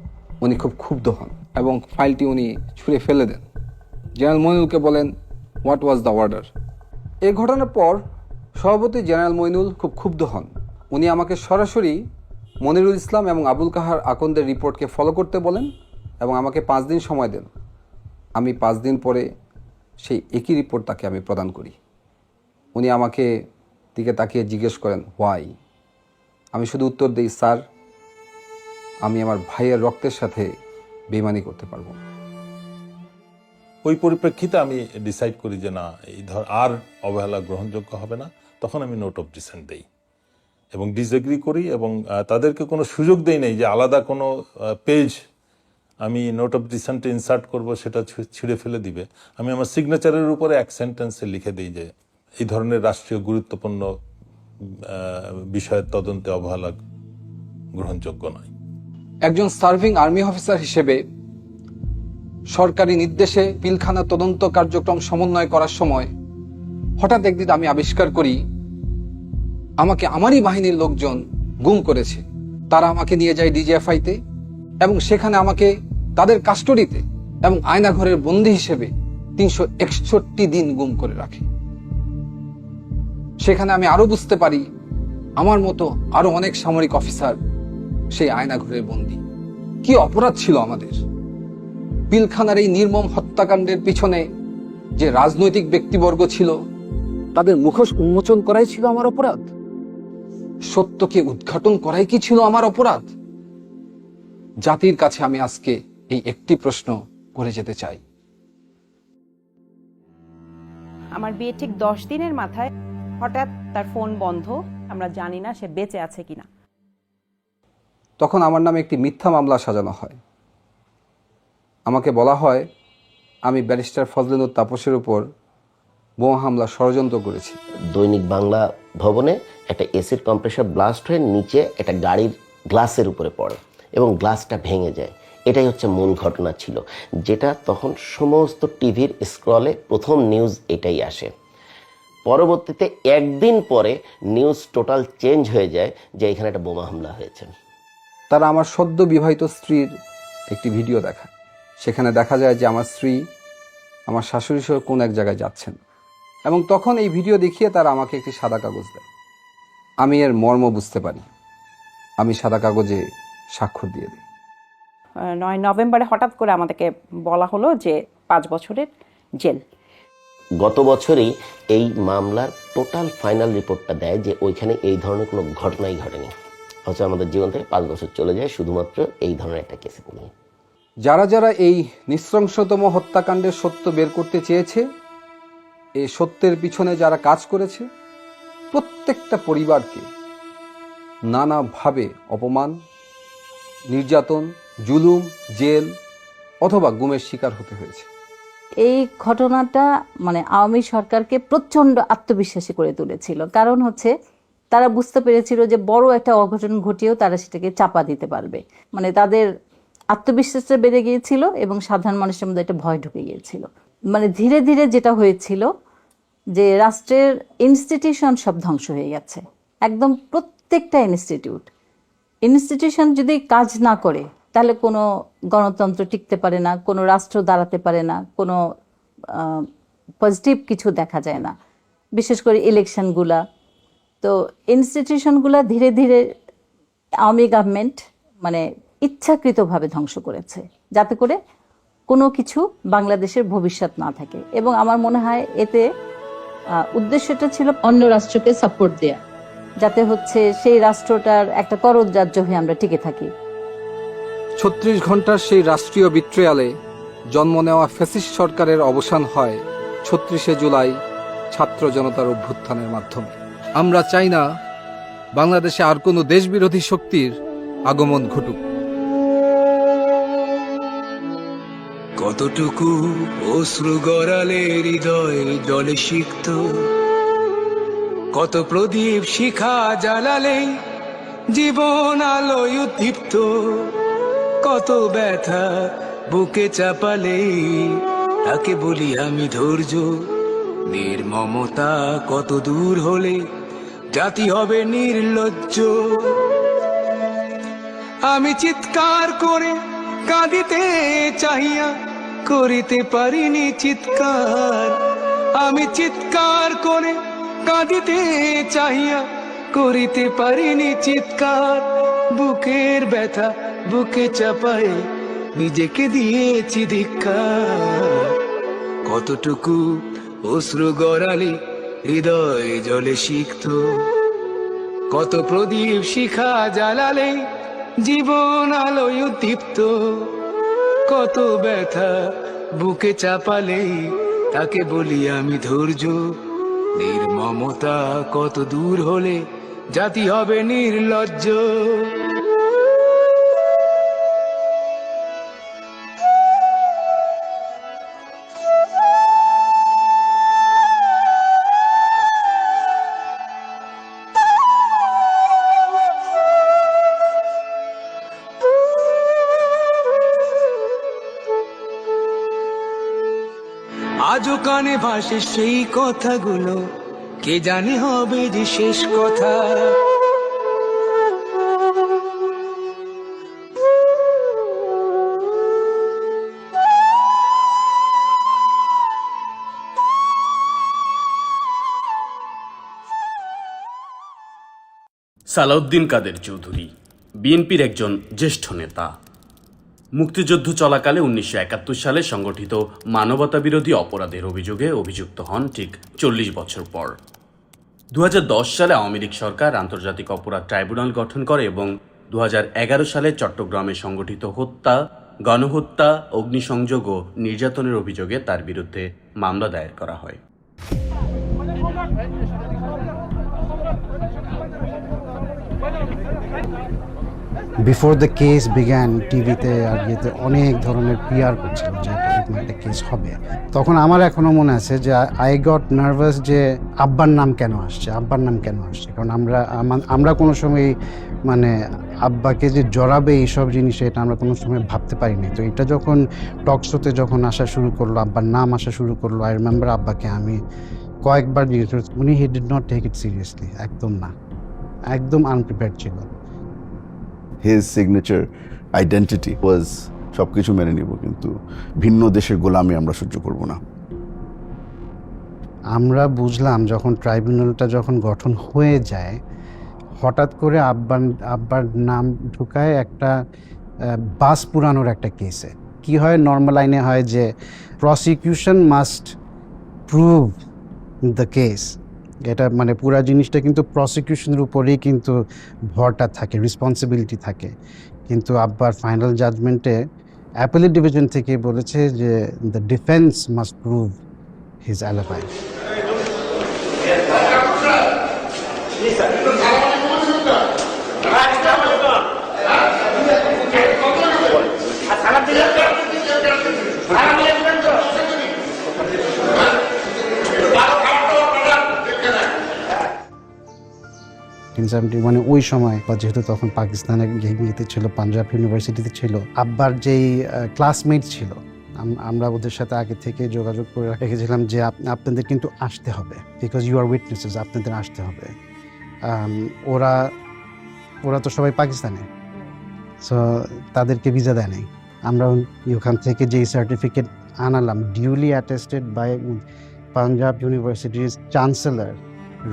উনি খুব ক্ষুব্ধ হন এবং ফাইলটি উনি ছুঁড়ে ফেলে দেন। জেনারেল মইনুলকে বলেন, হোয়াট ওয়াজ দ্য অর্ডার? এই ঘটনার পর সভাপতি জেনারেল মইনুল খুব ক্ষুব্ধ হন। উনি আমাকে সরাসরি মনিরুল ইসলাম এবং আবুল কাহার আকন্দের রিপোর্টকে ফলো করতে বলেন এবং আমাকে 5 দিন সময় দেন। আমি 5 দিন পরে সেই একই রিপোর্ট তাকে আমি প্রদান করি। উনি আমাকে দিকে তাকিয়ে জিজ্ঞেস করেন, হোয়াই? আমি শুধু উত্তর দিই, স্যার, আমি আমার ভাইয়ের রক্তের সাথে বেইমানি করতে পারবো না। ওই পরিপ্রেক্ষিতে আমি ডিসাইড করি যে না, এই আর অবহেলা গ্রহণযোগ্য হবে না। তখন আমি নোট অফ ডিসেন্ট দেই এবং ডিসএগ্রি করি এবং তাদেরকে কোনো সুযোগ দেই নাই যে আলাদা কোনো পেজ আমি নোট অফ ডিসেন্টে ইনসার্ট করব, সেটা ছিঁড়ে ফেলে দিবে। আমি আমার সিগনেচারের উপরে এক সেন্টেন্সে লিখে দিই যে এই ধরনের রাষ্ট্রীয় গুরুত্বপূর্ণ বিষয়ের তদন্তে অবহেলা গ্রহণযোগ্য নয়। একজন সার্ভিং আর্মি অফিসার হিসেবে সরকারি নির্দেশে পিলখানা তদন্ত কার্যক্রম সমন্বয় করার সময় হঠাৎ একদিন আমি আবিষ্কার করি আমাকে আমারই বাহিনীর লোকজন গুম করেছে তারা আমাকে নিয়ে যায় ডিজিএফআইতে এবং সেখানে আমাকে তাদের কাস্টডিতে এবং আয়নাঘরের বন্দী হিসেবে 361 দিন গুম করে রাখে। সেখানে আমি আরো বুঝতে পারি আমার মতো আরো অনেক সামরিক অফিসার সেই আয়নাঘরের বন্দী। কি অপরাধ ছিল আমাদের? পিলখানার এই নির্মম হত্যাকাণ্ডের পিছনে যে রাজনৈতিক ব্যক্তিবর্গ ছিল তাদের মুখোশ উন্মোচন করাই ছিল আমার অপরাধ? সত্যকে উদ্ঘাটন করাই কি ছিল আমার অপরাধ? জাতির কাছে আমি আজকে এই একটি প্রশ্ন করে যেতে চাই। আমার বিয়ে ঠিক 10 দিনের মাথায় হঠাৎ তার ফোন বন্ধ, আমরা জানি না সে বেঁচে আছে কিনা। তখন আমার নামে একটি মিথ্যা মামলা সাজানো হয়। আমাকে বলা হয় আমি ব্যারিস্টার ফজলেনুর তাপসের উপর বোমা হামলা ষড়যন্ত্র করেছি। দৈনিক বাংলা ভবনে একটা এসিড কম্প্রেসার ব্লাস্ট হয়ে নিচে একটা গাড়ির গ্লাসের উপরে পড়ে এবং গ্লাসটা ভেঙে যায়। এটাই হচ্ছে মূল ঘটনা ছিল, যেটা তখন সমস্ত টিভির স্ক্রলে প্রথম নিউজ এটাই আসে। পরবর্তীতে একদিন পরে নিউজ টোটাল চেঞ্জ হয়ে যায় যে এখানে একটা বোমা হামলা হয়েছে। তারা আমার সদ্য বিবাহিত স্ত্রীর একটি ভিডিও দেখায়। সেখানে দেখা যায় যে আমার স্ত্রী আমার শাশুড়ি সহ কোন এক জায়গায় যাচ্ছেন এবং তখন এই ভিডিও দেখিয়ে তারা আমাকে একটি সাদা কাগজ দেয়। আমি এর মর্ম বুঝতে পারি। আমি সাদা কাগজে স্বাক্ষর দিয়ে দিই। 9 নভেম্বরে হঠাৎ করে আমাদেরকে বলা হলো যে 5 বছরের জেল। গত বছরই এই মামলার টোটাল ফাইনাল রিপোর্টটা দেয় যে ওইখানে এই ধরনের কোনো ঘটনাই ঘটেনি, অথচ আমাদের জীবন থেকে 5 বছর চলে যায় শুধুমাত্র এই ধরনের একটা কেসে নিয়ে। যারা যারা এই নৃশংসতম হত্যাকাণ্ডের সত্য বের করতে চেয়েছে, এই সত্যের পিছনে যারা কাজ করেছে, প্রত্যেকটা পরিবারকে নানাভাবে অপমান, নির্যাতন, জুলুম, জেল অথবা গুমের শিকার হতে হয়েছে। এই ঘটনাটা মানে আওয়ামী সরকারকে প্রচণ্ড আত্মবিশ্বাসী করে তুলেছিল। কারণ হচ্ছে তারা বুঝতে পেরেছিল যে বড় একটা অঘটন ঘটিয়েও তারা সেটাকে চাপা দিতে পারবে। মানে তাদের আত্মবিশ্বাসটা বেড়ে গিয়েছিল এবং সাধারণ মানুষের মধ্যে একটা ভয় ঢুকে গিয়েছিল। মানে ধীরে ধীরে যেটা হয়েছিল যে রাষ্ট্রের ইনস্টিটিউশন সব ধ্বংস হয়ে গেছে। একদম প্রত্যেকটা ইনস্টিটিউশন যদি কাজ না করে তাহলে কোনো গণতন্ত্র টিকতে পারে না, কোনো রাষ্ট্র দাঁড়াতে পারে না, কোনো পজিটিভ কিছু দেখা যায় না। বিশেষ করে ইলেকশনগুলা, তো ইনস্টিটিউশনগুলা ধীরে ধীরে আওয়ামী গভর্নমেন্ট মানে ইচ্ছাকৃতভাবে ধ্বংস করেছে, যাতে করে কোনো কিছু বাংলাদেশের ভবিষ্যৎ না থাকে। এবং আমার মনে হয় এতে উদ্দেশ্যটা ছিল অন্য রাষ্ট্রকে সাপোর্ট দেয়া, যাতে হচ্ছে সেই রাষ্ট্রটার একটা করদরাজ্য হয়ে আমরা টিকে থাকি। 36 ঘন্টার সেই রাষ্ট্রীয় বিট্রিয়ালে জন্ম নেওয়া ফ্যাসিস্ট সরকারের অবসান হয় 36শে জুলাই ছাত্র জনতার অভ্যুত্থানের মাধ্যমে। আমরা চাই না বাংলাদেশে আর কোনো দেশবিরোধী শক্তির আগমন ঘটুক। কতটুকু অশ্রু গড়ালে হৃদয় জলে সিক্ত, কত প্রদীপ শিখা জ্বালালে জীবন আলোয় উদ্দীপ্ত, কত ব্যথা বুকে চাপালে তাকে বলি আমি ধৈর্য। নির্মমতা কত দূর হলে জাতি হবে নির্লজ্জ। আমি চিৎকার করে কাঁদিতে চাহিয়া করিতে পারিনি চিৎকার। আমি চিৎকার করে কাঁদিতে চাহিয়া করিতে পারিনি চিৎকার। বুকের ব্যথা বুকে চাপায় নিজেকে দিয়েছি ধিক্কার। কতটুকু অশ্রু গড়ালে হৃদয় জলে সিক্ত, কত প্রদীপ শিখা জ্বালালে জীবন আলোয় উদ্দীপ্ত, কত ব্যথা বুকে চাপালে তাকে বলি আমি ধৈর্য। নির্মমতা কত দূর হলে জাতি হবে নির্লজ্জ। আজও কানে ভাসে সেই কথাগুলো, কে জানে হবে যে শেষ কথা। সালাউদ্দিন কাদের চৌধুরী বিএনপির একজন জ্যেষ্ঠ নেতা। মুক্তিযুদ্ধ চলাকালে 1971 সালে সংগঠিত মানবতাবিরোধী অপরাধের অভিযোগে অভিযুক্ত হন ঠিক 40 বছর পর। 2010 সালে আওয়ামী লীগ সরকার আন্তর্জাতিক অপরাধ ট্রাইব্যুনাল গঠন করে এবং 2011 সালে চট্টগ্রামে সংগঠিত হত্যা, গণহত্যা, অগ্নিসংযোগ ও নির্যাতনের অভিযোগে তার বিরুদ্ধে মামলা দায়ের করা হয়। বিফোর দ্য কেস বিগ্যান টিভিতে আর ইয়েতে অনেক ধরনের পিআর করছিল যে এরকম একটা কেস হবে। তখন আমার এখনো মনে আছে যে আই গট নার্ভাস যে আব্বার নাম কেন আসছে, কারণ আমরা কোনো সময় মানে আব্বাকে যে জড়াবে এইসব জিনিস এটা আমরা কোনো সময় ভাবতে পারিনি। তো এটা যখন টক শোতে যখন আসা শুরু করলো, আব্বার নাম আসা শুরু করলো, আই রিমেম্বার আব্বাকে আমি কয়েকবার জিজ্ঞেস করেছি, উনি he did not take it seriously, একদম না, একদম আনপ্রিপেয়ার্ড ছিল। His signature identity was সবকিছু মেনে নিব, কিন্তু ভিন্ন দেশের গোলামি আমরা সহ্য করব না। বুঝলাম যখন ট্রাইব্যুনালটা যখন গঠন হয়ে যায়, হঠাৎ করে আব্বার নাম ঢুকায় একটা বাস পুরানোর একটা কেসে। কি হয়, নর্মাল আইনে হয় যে prosecution must prove the case, এটা মানে পুরা জিনিসটা কিন্তু প্রসিকিউশনের উপরেই কিন্তু ভরটা থাকে, রেসপন্সিবিলিটি থাকে। কিন্তু আব্বার ফাইনাল জাজমেন্টে অ্যাপেলেট ডিভিশন থেকে বলেছে যে the defence must prove his alibi. মানে ওই সময় যেহেতু তখন পাকিস্তানে গিয়ে ছিল, পাঞ্জাব ইউনিভার্সিটিতে ছিল, আব্বার যেই ক্লাসমেট ছিল, আমরা ওদের সাথে আগে থেকে যোগাযোগ করে রেখেছিলাম যে আপনাদের কিন্তু আসতে হবে, বিকজ ইউ আর উইটনেসেস, আপনাদের আসতে হবে। ওরা তো সবাই পাকিস্তানে, সো তাদেরকে ভিসা দেয় নাই। আমরা ওখান থেকে যেই সার্টিফিকেট আনালাম, ডিউলি অ্যাটেস্টেড বাই পাঞ্জাব ইউনিভার্সিটির চ্যান্সেলর,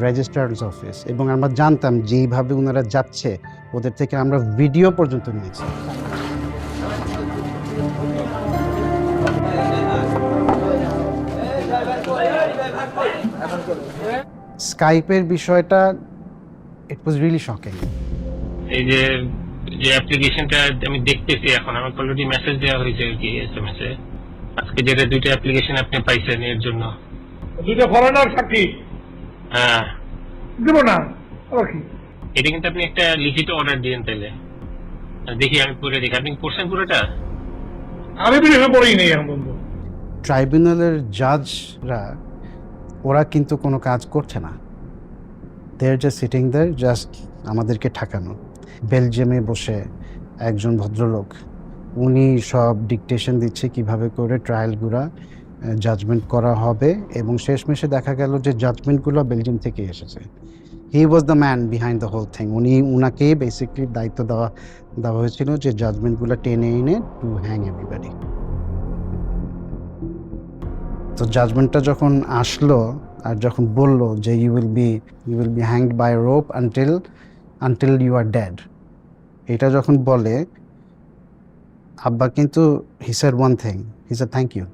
রেজিস্ট্রার্স অফিস, এবং আমরা জানতাম যেইভাবে ওনারা যাচ্ছে ওদের থেকে আমরা ভিডিও পর্যন্ত নিয়েছি। স্কাইপের বিষয়টা ইট ওয়াজ রিয়েলি শকিং। এই যে অ্যাপ্লিকেশনটা আমি দেখতেছি এখন, আমাকে অলরেডি মেসেজ দেওয়া হয়েছে আর কি, এসএমএস এ, আজকে যেটা 2টা অ্যাপ্লিকেশন আপনি পাইছেন এর জন্য 2টা ফরেনার সাক্ষী। হ্যাঁ দেব না, ওকে, এটা কিন্তু আপনি একটা লিখিত অর্ডার দিয়েন, তাইলে দেখি আমি পড়ে দেখি। আপনি পড়ছেন পুরোটা? আমি বিশেষ পড়েই নেই এখন বন্ধু। ট্রাইব্যুনালের জাজরা ওরা কিন্তু কোনো কাজ করছে না, দে আর জাস্ট সিটিং দেয়ার, জাস্ট আমাদেরকে ঠাকানো। বেলজিয়ামে বসে একজন ভদ্রলোক, উনি সব ডিকটেশন দিচ্ছে কিভাবে করে ট্রায়ালগুলো জাজমেন্ট করা হবে, এবং শেষমেশে দেখা গেল যে জাজমেন্টগুলো বেলজিয়াম থেকে এসেছে। He was the man behind the whole thing. উনাকেই বেসিকলি দায়িত্ব দেওয়া হয়েছিল যে জাজমেন্টগুলো টেনে এনে টু হ্যাং এভরিবডি। তো জাজমেন্টটা যখন আসলো আর যখন বললো যে you will be hanged by rope until you are dead, এটা যখন বলে আব্বা কিন্তু he said one thing, he said thank you.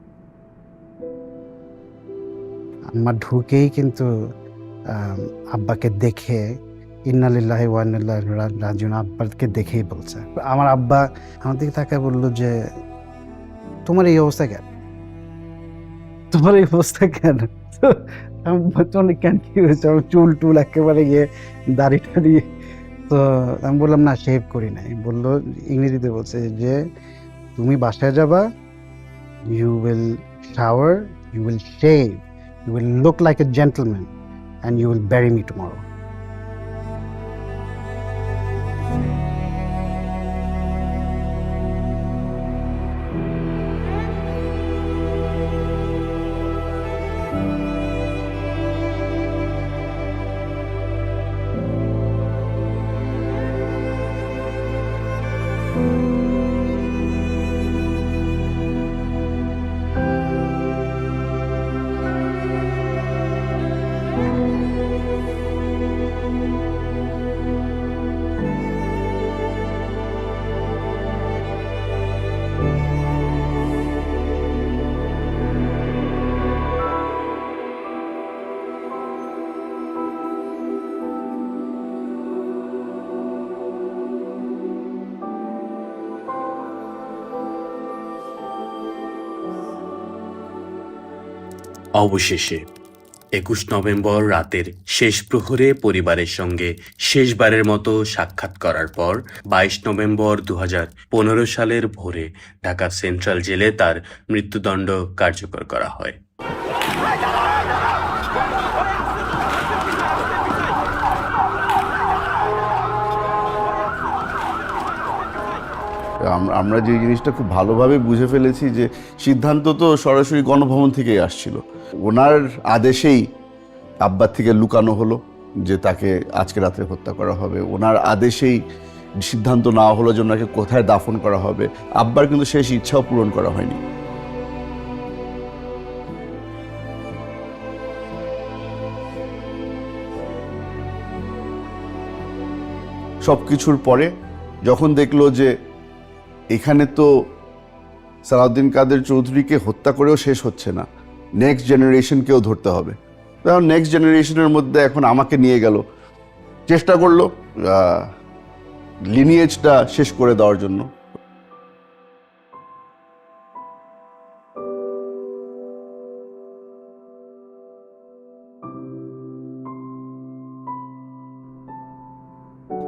আমার ঢুকেই কিন্তু আব্বাকে দেখে ইন্না লিল্লাহি ওয়া ইন্না ইলাইহি রাজিউন, আব্বাকে দেখেই বলছে। আমার আব্বা আমার দিকে তাকায় বললো যে তোমার এই অবস্থা কেন, আমি কেন, কি হয়েছে? আমার চুল একেবারে দাড়ি টাড়ি। তো আমি বললাম না, শেভ করি নাই। বললো ইংরেজিতে, বলছে যে তুমি বাসায় যাবা, you will shower, you will shave, you will look like a gentleman and you will bury me tomorrow. অবশেষে ২১ নভেম্বর রাতের শেষ প্রহরে পরিবারের সঙ্গে শেষবারের মতো সাক্ষাৎ করার পর ২২ নভেম্বর ২০১৫ সালের ভোরে ঢাকা সেন্ট্রাল জেলে তার মৃত্যুদণ্ড কার্যকর করা হয়। আমরা যে জিনিসটা খুব ভালোভাবে বুঝে ফেলেছি যে সিদ্ধান্ত তো সরাসরি গণভবন থেকেই আসছিল। ওনার আদেশেই আব্বার থেকে লুকানো হলো যে তাকে আজকে রাতে হত্যা করা হবে। ওনার আদেশেই সিদ্ধান্ত নেওয়া হলো যে ওনাকে কোথায় দাফন করা হবে। আব্বার কিন্তু শেষ ইচ্ছাও পূরণ করা হয়নি। সব কিছুর পরে যখন দেখলো যে এখানে তো সালাউদ্দিন কাদের চৌধুরীকে হত্যা করেও শেষ হচ্ছে না, নেক্সট জেনারেশনকেও ধরতে হবে। কারণ নেক্সট জেনারেশনের মধ্যে এখন আমাকে নিয়ে গেল, চেষ্টা করলো লিনিয়েজটা শেষ করে দেওয়ার জন্য।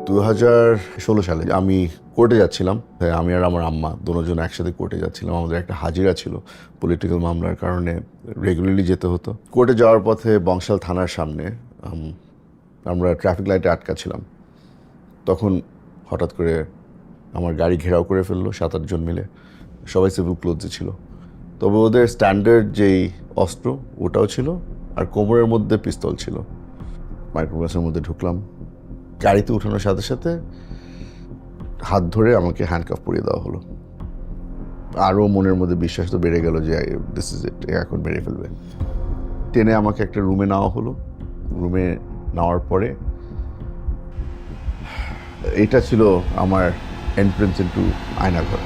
দু 2016 সালে আমি কোর্টে যাচ্ছিলাম। আমি আর আমার আম্মা দুজন একসাথে কোর্টে যাচ্ছিলাম। আমাদের একটা হাজিরা ছিল, পলিটিক্যাল মামলার কারণে রেগুলারলি যেতে হতো। কোর্টে যাওয়ার পথে বংশাল থানার সামনে আমরা ট্রাফিক লাইটে আটকা ছিলাম। তখন হঠাৎ করে আমার গাড়ি ঘেরাও করে ফেললো 7-8 জন মিলে। সবাই সিভিল ক্লোথসে ছিল, তবে ওদের স্ট্যান্ডার্ড যেই অস্ত্র ওটাও ছিল, আর কোমরের মধ্যে পিস্তল ছিল। মাইক্রোবাসের মধ্যে ঢুকলাম। গাড়িতে উঠানোর সাথে সাথে হাত ধরে আমাকে হ্যান্ডকাফ পরিয়ে দেওয়া হলো। আরও মনের মধ্যে বিশ্বাস তো বেড়ে গেল যে দিস ইজ ইট, এখন মেরে ফেলবে। টেনে আমাকে একটা রুমে নেওয়া হলো। রুমে নেওয়ার পরে এটা ছিল আমার এন্ট্রেন্স ইনটু আয়নাঘর।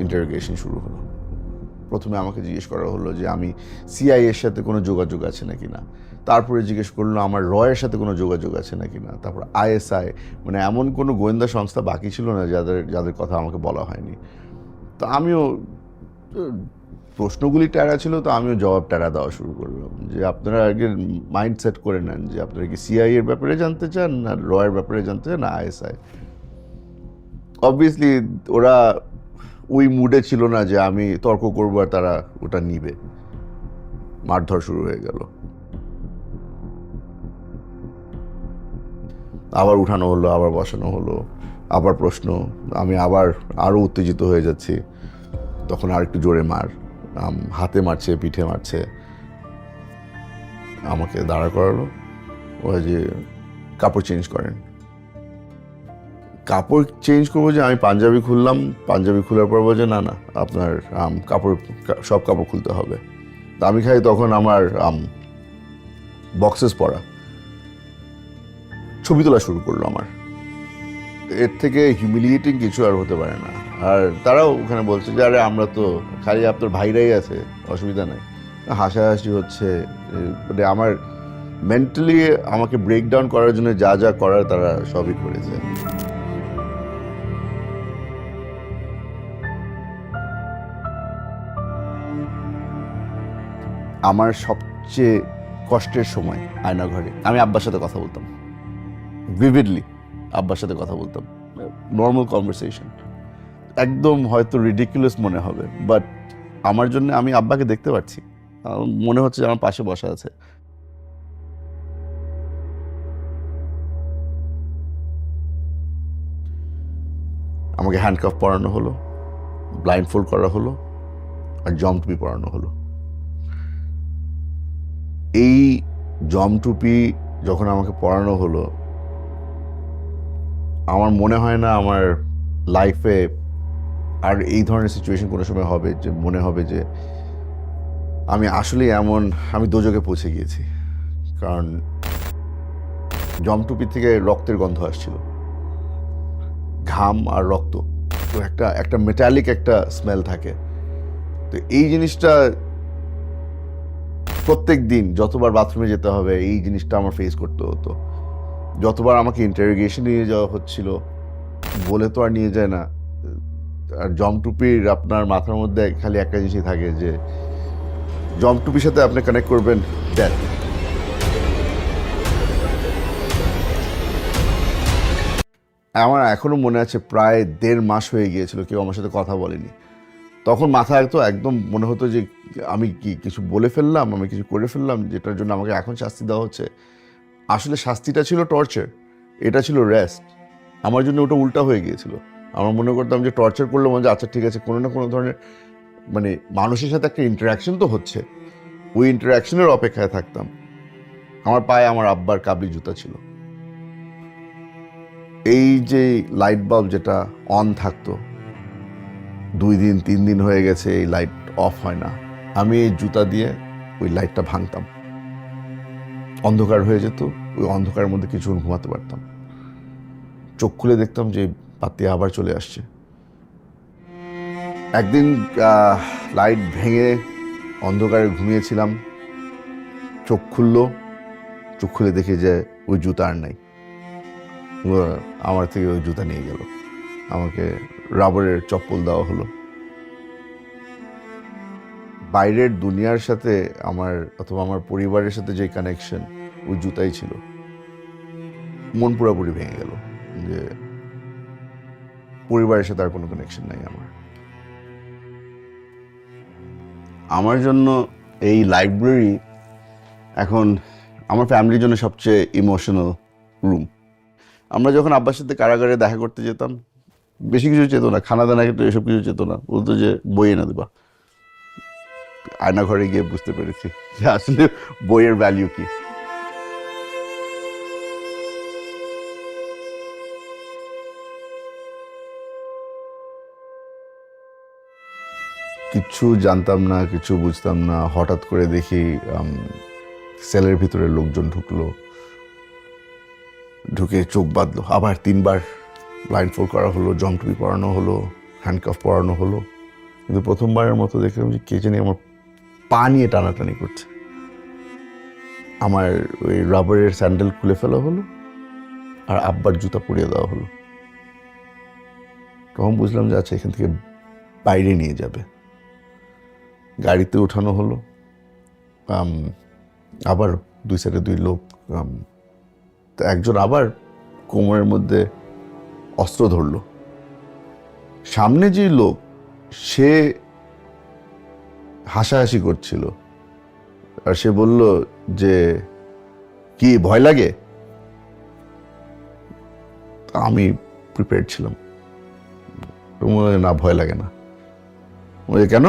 ইন্টারোগেশন শুরু হলো। প্রথমে আমাকে জিজ্ঞেস করা হলো যে আমি সিআইএর সাথে কোনো যোগাযোগ আছে নাকি না। তারপরে জিজ্ঞেস করলো আমার রয়ের সাথে কোনো যোগাযোগ আছে নাকি না। তারপর আইএসআই, মানে এমন কোনো গোয়েন্দা সংস্থা বাকি ছিল না যাদের কথা আমাকে বলা হয়নি। তো আমিও, প্রশ্নগুলি ট্যারা ছিল, তো আমিও জবাব ট্যারা দেওয়া শুরু করলাম যে আপনারা আগে মাইন্ড সেট করে নেন যে আপনারা কি সিআই এর ব্যাপারে জানতে চান, না রয়ের ব্যাপারে জানতে চান, না আইএসআই। অবভিয়াসলি ওরা ওই মুডে ছিল না যে আমি তর্ক করবো আর তারা ওটা নিবে। মারধর শুরু হয়ে গেল। আবার উঠানো হলো, আবার বসানো হলো, আবার প্রশ্ন। আমি আবার আরো উত্তেজিত হয়ে যাচ্ছি। তখন আর একটু জোরে মার, হাতে মারছে, পিঠে মারছে। আমাকে দাঁড়া করালো। ওরা যে কাপড় চেঞ্জ করেন। কাপড় চেঞ্জ করবো যে আমি পাঞ্জাবি খুললাম। পাঞ্জাবি খোলার পর বলছে না না আপনার সব কাপড় খুলতে হবে। আমি খাই তখন আমার বক্সেস পরা। ছবি তোলা শুরু করলো আমার। এর থেকে হিউমিলিয়েটিং কিছু আর হতে পারে না। আর তারাও ওখানে বলছে যে আরে আমরা তো খালি আপনার ভাইরাই আছে, অসুবিধা নাই। হাসাহাসি হচ্ছে। মানে আমার মেন্টালি আমাকে ব্রেকডাউন করার জন্য যা যা করার তারা সবই করেছে। আমার সবচেয়ে কষ্টের সময় আয়নাঘরে আমি আব্বার সাথে কথা বলতাম, ভিভিডলি আব্বার সাথে কথা বলতাম। নর্মাল কনভারসেশন, একদম হয়তো রিডিকুলাস মনে হবে, বাট আমার জন্য আমি আব্বাকে দেখতে পাচ্ছি। মনে হচ্ছে যে আমার পাশে বসা আছে। আমাকে হ্যান্ডকাফ পরানো হলো, ব্লাইন্ড ফোল্ড করা হলো, আর জম টুপি পরানো হলো। এই জম টুপি যখন আমাকে পরানো হলো, আমার মনে হয় না আমার লাইফে আর এই ধরনের সিচুয়েশন কোনো সময় হবে যে মনে হবে যে আমি আসলে আমি দোজকে পৌঁছে গিয়েছি। কারণ জম টুপি থেকে রক্তের গন্ধ আসছিল, ঘাম আর রক্ত, তো একটা মেটালিক একটা স্মেল থাকে। তো এই জিনিসটা প্রত্যেক দিন যতবার বাথরুমে যেতে হবে এই জিনিসটা আমার ফেস করতে হতো। যতবার আমাকে ইন্টারোগেশন নিয়ে যাওয়া হচ্ছিল বলে তো আর নিয়ে যায় না। আর জমটুপির আপনার মাথার মধ্যে খালি একটা জিনিসই থাকে যে জমটুপির সাথে আপনি কানেক্ট করবেন ডেথ। আমার এখনো মনে আছে প্রায় 1.5 মাস হয়ে গিয়েছিল কেউ আমার সাথে কথা বলেনি। তখন মাথায় তো একদম মনে হতো যে আমি কি কিছু বলে ফেললাম, আমি কিছু করে ফেললাম যেটার জন্য আমাকে এখন শাস্তি দেওয়া হচ্ছে। আসলে শাস্তিটা ছিল টর্চার, এটা ছিল রেস্ট। আমার জন্য ওটা উল্টা হয়ে গিয়েছিল। আমার মনে করতাম যে টর্চার করলে মনে হয় আচ্ছা ঠিক আছে, কোনো না কোনো ধরনের মানে মানুষের সাথে একটা ইন্টারাকশন তো হচ্ছে, ওই ইন্টারাকশনের অপেক্ষায় থাকতাম। আমার পায়ে আমার আব্বার কাবলি জুতা ছিল। এই যে লাইট বাল্ব যেটা অন থাকতো 2 দিন 3 দিন হয়ে গেছে এই লাইট অফ হয় না, আমি এই জুতা দিয়ে ওই লাইটটা ভাঙতাম, অন্ধকার হয়ে যেত। ওই অন্ধকারের মধ্যে কিছুক্ষণ ঘুমাতে পারতাম। চোখ খুলে দেখতাম যে বাতি আবার চলে আসছে। একদিন লাইট ভেঙে অন্ধকারে ঘুমিয়েছিলাম, চোখ খুলে দেখে যে ওই জুতা আর নাই। আমার থেকে ওই জুতা নিয়ে গেল, আমাকে রাবারের চপ্পল দেওয়া হলো। বাইরের দুনিয়ার সাথে আমার অথবা আমার পরিবারের সাথে যে কানেকশন ওই জুতাই ছিল। মন পুরোপুরি ভেঙে গেল যে পরিবারের সাথে আর কোনো কানেকশন নাই আমার জন্য এই লাইব্রেরি এখন আমার ফ্যামিলির জন্য সবচেয়ে ইমোশনাল রুম। আমরা যখন আব্বার সাথে কারাগারে দেখা করতে যেতাম, বেশি কিছু চেত না, খানা দানা কিন্তু এসব কিছু চেত না, বলতো যে বই এনে দেবা। আয়না ঘরে গিয়ে বুঝতে পেরেছি যে আসলে বইয়ের ভ্যালিউ কি। কিচ্ছু জানতাম না, কিছু বুঝতাম না। হঠাৎ করে দেখি সেলের ভিতরে লোকজন ঢুকে চোখ বাঁধলো, আবার 3 বার ব্লাইন্ডফোল্ড করা হলো, জমটুপি পরানো হলো, হ্যান্ডকাফ পরানো হলো। কিন্তু প্রথমবারের মতো দেখলাম যে কে জানি আমার পা নিয়ে টানাটানি করছে। আমার ওই রাবারের স্যান্ডেল খুলে ফেলা হলো আর আব্বার জুতা পরিয়ে দেওয়া হলো। তখন বুঝলাম যে আচ্ছা এখান থেকে বাইরে নিয়ে যাবে। গাড়িতে উঠানো হলো, আবার 2 সাইডে 2 লোক। একজন আবার কোমরের মধ্যে অস্ত্র ধরলো। সামনে যে লোক সে হাসাহাসি করছিল আর সে বলল যে কি ভয় লাগে? আমি প্রিপেয়ার্ড ছিলাম, না ভয় লাগে না। কেন?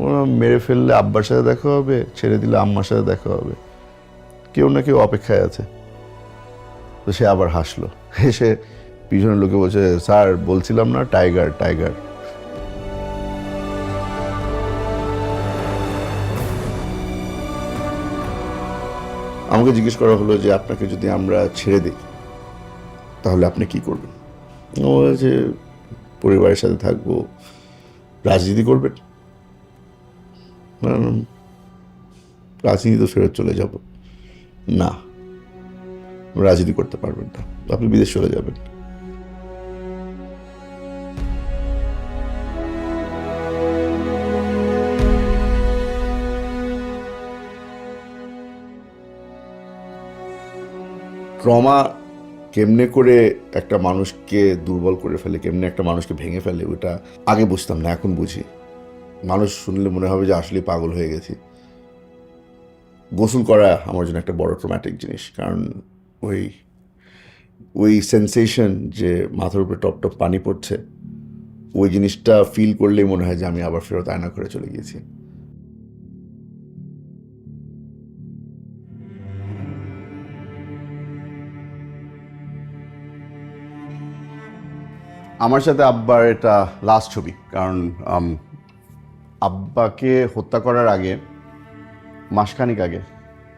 ওরা মেরে ফেললে আব্বার সাথে দেখা হবে, ছেড়ে দিলে আম্মার সাথে দেখা হবে, কেউ না কেউ অপেক্ষায় আছে। তো সে আবার হাসলো, হেসে পিছনের লোকে বলছে স্যার বলছিলাম না টাইগার টাইগার। আমাকে জিজ্ঞেস করা হলো যে আপনাকে যদি আমরা ছেড়ে দিই তাহলে আপনি কি করবেন? ও বলেছে পরিবারের সাথে থাকবো, রাজনীতি করবেন? রাজনীতি ফেরত চলে যাব না, রাজনীতি করতে পারবেন না, আপনি বিদেশ চলে যাবেন। ট্রমা কেমনে করে একটা মানুষকে দুর্বল করে ফেলে, কেমনে একটা মানুষকে ভেঙে ফেলে, ওটা আগে বুঝতাম না, এখন বুঝি। মানুষ শুনলে মনে হবে যে আসলে পাগল হয়ে গেছি। গোসল করা আমার জন্য একটা বড় ট্রমাটিক জিনিস, কারণ ওই সেন্সেশন যে মাথার উপরে টপ টপ পানি পড়ছে, ওই জিনিসটা ফিল করলেই মনে হয় যে আমি আবার ফেরত আয়না করে চলে গিয়েছি। আমার সাথে আব্বার এটা লাস্ট ছবি, কারণ আব্বাকে হত্যা করার আগে মাসখানিক আগে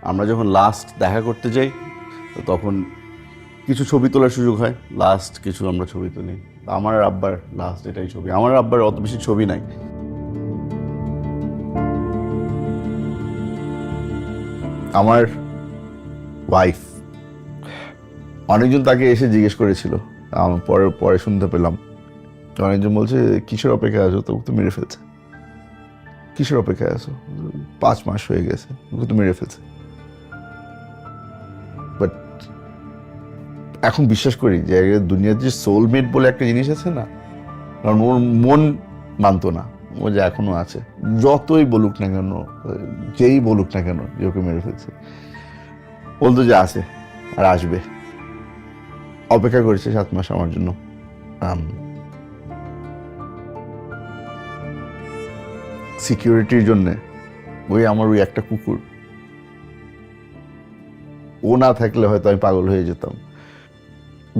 আমরা যখন লাস্ট দেখা করতে যাই তখন কিছু ছবি তোলার সুযোগ হয়, লাস্ট কিছু আমরা ছবি তুলি। আমার আর আব্বার লাস্ট এটাই ছবি। আমার আব্বার অত বেশি ছবি নাই। আমার ওয়াইফ, অনেকজন তাকে এসে জিজ্ঞেস করেছিল পরে পরে শুনতে পেলাম অনেকজন বলছে কিসের অপেক্ষায় আছো, তোকে তো মেরে ফেলছে। কিসের অপেক্ষায় আছো, 5 মাস হয়ে গেছে, তোকে তো মেরে ফেলছে। বাট এখন বিশ্বাস করি যে দুনিয়ার যে সোলমেট বলে একটা জিনিস আছে না, কারণ ওর মন মানতো না, ও যে এখনো আছে, যতই বলুক না কেন, যেই বলুক না কেন যে ওকে মেরে ফেলছে, বলতো যে আছে আর আসবে। অপেক্ষা করেছে 7 মাস আমার জন্য। সিকিউরিটির জন্য আমার ওই একটা কুকুর, ও না থাকলে হয়তো আমি পাগল হয়ে যেতাম।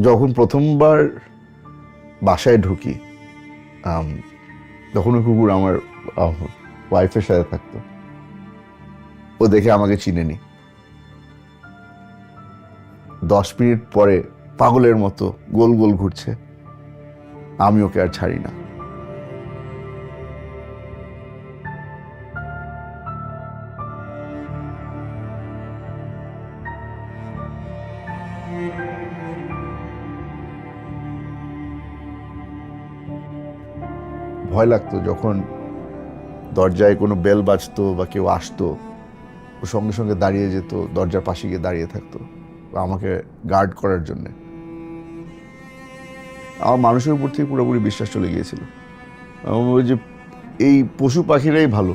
যখন প্রথমবার বাসায় ঢুকি তখন ওই কুকুর আমার ওয়াইফের সাথে থাকতো। ও দেখে আমাকে চিনেনি। 10 মিনিট পরে পাগলের মতো গোল গোল ঘুরছে, আমি ওকে আর ছাড়ি না। ভয় লাগতো যখন দরজায় কোনো বেল বাজতো বা কেউ আসতো, ও সঙ্গে সঙ্গে দাঁড়িয়ে যেত, দরজার পাশে গিয়ে দাঁড়িয়ে থাকতো আমাকে গার্ড করার জন্যে। আমার মানুষের উপর থেকে পুরোপুরি বিশ্বাস চলে গিয়েছিল। ওই যে এই পশু পাখিরাই ভালো,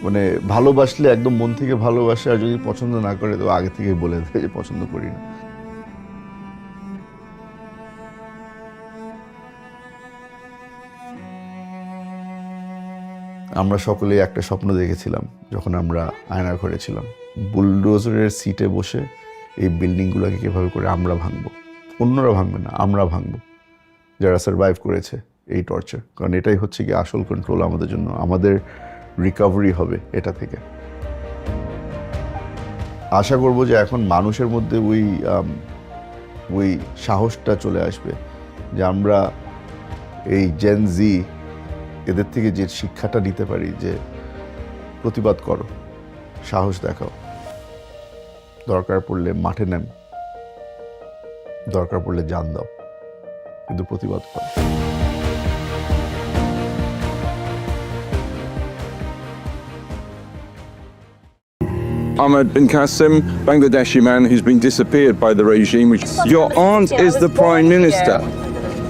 মানে ভালোবাসলে একদম মন থেকে ভালোবাসে, আর যদি পছন্দ না করে তো আগে থেকেই বলে দেয় যে পছন্দ করি না। আমরা সকলেই একটা স্বপ্ন দেখেছিলাম যখন আমরা আয়নার ঘরে ছিলাম, বুলডোজারের সিটে বসে এই বিল্ডিংগুলোকে কীভাবে করে আমরা ভাঙবো, অন্যরা ভাঙবে না, আমরা ভাঙবো, যারা সার্ভাইভ করেছে এই টর্চার। কারণ এটাই হচ্ছে কি আসল কন্ট্রোল আমাদের জন্য, আমাদের রিকভারি হবে এটা থেকে। আশা করব যে এখন মানুষের মধ্যে ওই সাহসটা চলে আসবে যে আমরা এই জেন জি এদের থেকে যে শিক্ষাটা নিতে পারি যে প্রতিবাদ করো, সাহস দেখাও, দরকার পড়লে মাঠে নেম, দরকার পড়লে জান দাও, কিন্তু প্রতিবাদ করো। Ahmed bin Qasim, Bangladeshi man who's been disappeared by the regime. Your aunt is the Prime Minister.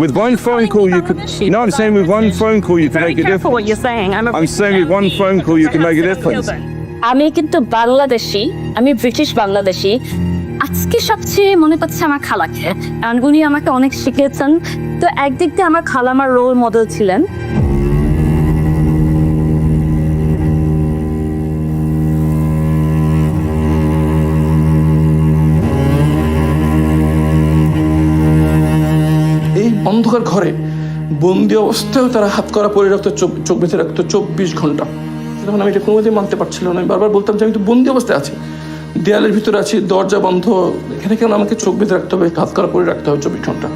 With one phone call you could... No, I'm saying with one phone call you can make a difference. What you're saying. I'm saying with one phone call you can make a difference. আমি কিন্তু বাংলাদেশি, আমি British Bangladeshi. আজকে সবচেয়ে মনে পড়ছে আমার খালাকে, কারণ উনি আমাকে অনেক শিখিয়েছেন। তো একদিক দিয়ে আমার খালা আমার রোল মডেল ছিলেন। এই অন্ধকার ঘরে বন্দি অবস্থায় তারা হাত করা পরে রাখতো, চোখ বেঁধে রাখতো 24 ঘন্টা। তখন আমি এটা কোনোদিন মানতে পারছিলাম না। আমি বারবার বলতাম যে আমি তো বন্দি অবস্থায় আছি, দেয়ালের ভিতরে আছি, দরজা বন্ধ, এখানে কেন আমাকে চোখ বেঁধে রাখতে হবে, হাত করা পরে রাখতে হবে 24 ঘন্টা।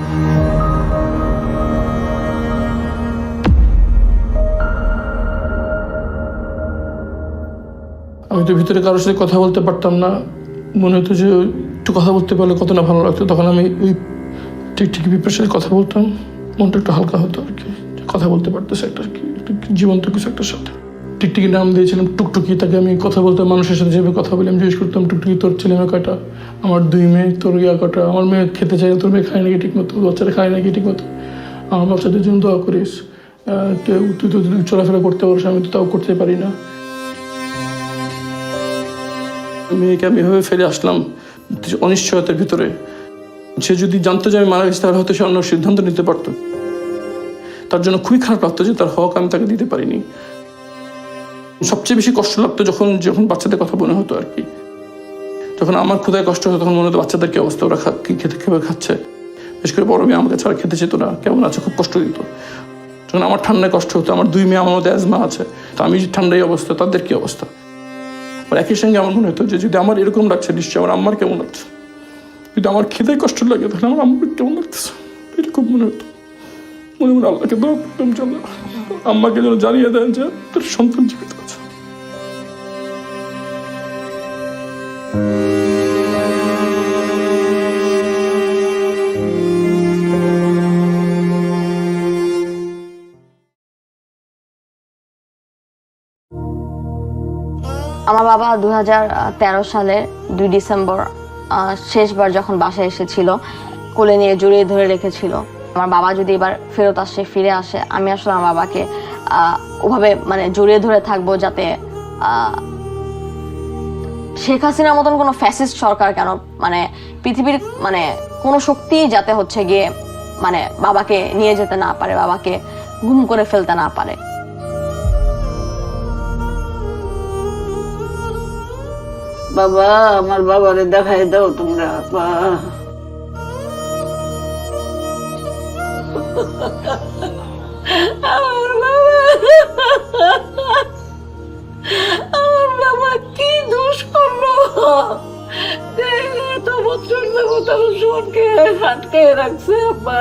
আমি তো ভিতরে কারোর সাথে কথা বলতে পারতাম না, মনে হতো যে একটু কথা বলতে পারলে কত না ভালো লাগতো। তখন আমি ওই টিকটিকি পিঁপড়ার সাথে কথা বলতাম, মনটা একটু হালকা হতো আর কি, কথা বলতে পারতেছে একটা জীবন্ত কিছু একটার সাথে। টিকটিকি নাম দিয়েছিলাম টুকটুকি, তাকে আমি কথা বলতাম, মানুষের সাথে যেভাবে কথা বলি আমি জিজ্ঞেস করতাম টুকটুকি তোর ছেলে মেয়ে কয়টা, আমার 2 মেয়ে, তোর কটা, আমার মেয়ে খেতে চাই, তোর মেয়ে খায় নাকি ঠিক মতো, বাচ্চারা খায় নাকি ঠিক মতো, আমার বাচ্চাদের জন্য দোয়া করিস, তুই তো চলাফেরা করতে পারিস, আমি তো তাও করতে পারি না। মেয়েকে আমি এভাবে ফেলে আসলাম অনিশ্চয়তার ভিতরে। সে যদি জানতো যে আমি মারা গেছি তাহলে হয়তো সে অন্য সিদ্ধান্ত নিতে পারতো। তার জন্য খুবই খারাপ লাগতো যে তার হক আমি তাকে দিতে পারিনি। সবচেয়ে বেশি কষ্ট লাগতো যখন বাচ্চাদের কথা মনে হতো আর কি। যখন আমার ক্ষুধায় কষ্ট হতো তখন মনে হতো বাচ্চাদের কি অবস্থা, ওরা কি খেতে খেয়ে খাচ্ছে, বিশেষ করে বড় মেয়ে আমাকে ছাড়া খেতে যেত না, কেমন আছে, খুব কষ্ট দিত। যখন আমার ঠান্ডায় কষ্ট হতো, আমার 2 মেয়ে আমার মধ্যে অ্যাজমা আছে, তো আমি ঠান্ডায় অবস্থা, তাদের কি অবস্থা। আর একই সঙ্গে আমার মনে হতো যে যদি আমার এরকম লাগছে নিশ্চয়ই আমার আম্মার কেমন লাগছে, যদি আমার খেতে কষ্ট লাগে তাহলে আমার আম্মার কেমন লাগতেছে, এরকম মনে হতো। মনে মনে আল্লাহকে দোয়া করতাম যে আম্মাকে যেন জানিয়ে দেন যে তার সন্তান জীবিত আছে। আমার বাবা 2013 সালে 2 ডিসেম্বর শেষবার যখন বাসায় এসেছিল, কোলে নিয়ে জড়িয়ে ধরে রেখেছিল। আমার বাবা যদি এবার ফিরে আসে, আমি আসলে আমার বাবাকে ওভাবে মানে জড়িয়ে ধরে থাকবো, যাতে শেখ হাসিনার মতন কোনো ফ্যাসিস্ট সরকার কেন, মানে পৃথিবীর মানে কোনো শক্তি যাতে হচ্ছে গিয়ে মানে বাবাকে নিয়ে যেতে না পারে, বাবাকে গুম করে ফেলতে না পারে। বাবা, আমার বাবারে দেখাই দাও তোমরা। আমার বাবা কি দোষ করলো? এত বছর যাবত সুমনকে আটকে রাখছে। আব্বা,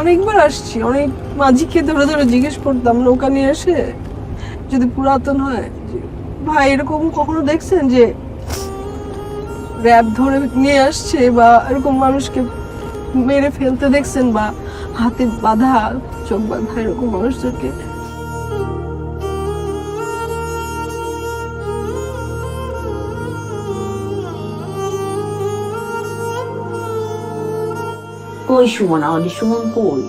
অনেকবার আসছি, অনেক মাঝিকে ধরে ধরে জিজ্ঞেস করতাম নৌকা নিয়ে এসে, যদি পুরাতন হয়, ভাই এরকম কখনো দেখছেন যে র্যাব ধরে নিয়ে আসছে বা এরকম মানুষকে মেরে ফেলতে দেখছেন, বা হাতে বাঁধা চোখ বাঁধা এরকম মানুষদেরকে? কই সুমন? আমাদের সুমন কই?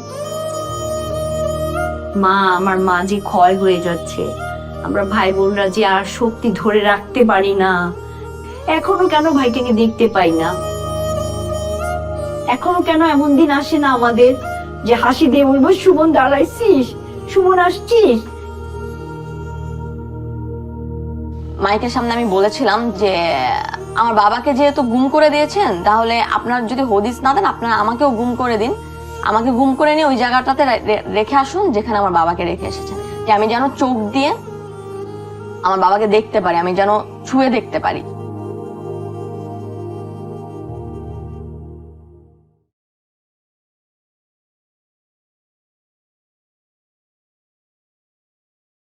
মা, আমার মা যে ক্ষয় হয়ে যাচ্ছে, আমরা ভাই বোনরা যে আর শক্তি ধরে রাখতে পারি না। এখনো কেন ভাইটাকে দেখতে পাই না? এখনো কেন এমন দিন আসে না আমাদের যে হাসি দিয়ে বলবো, সুমন দাঁড়াইছিস, সুমন আসছিস? মাইকের সামনে আমি বলেছিলাম যে আমার বাবাকে যেহেতু গুম করে দিয়েছেন, তাহলে আপনার যদি হদিস না দেন, আপনারা আমাকেও গুম করে দিন। আমাকে গুম করে নিয়ে ওই জায়গাটাতে রেখে আসুন যেখানে আমার বাবাকে রেখে এসেছেন, যে আমি যেন চোখ দিয়ে আমার বাবাকে দেখতে পারি, আমি যেন ছুঁয়ে দেখতে পারি।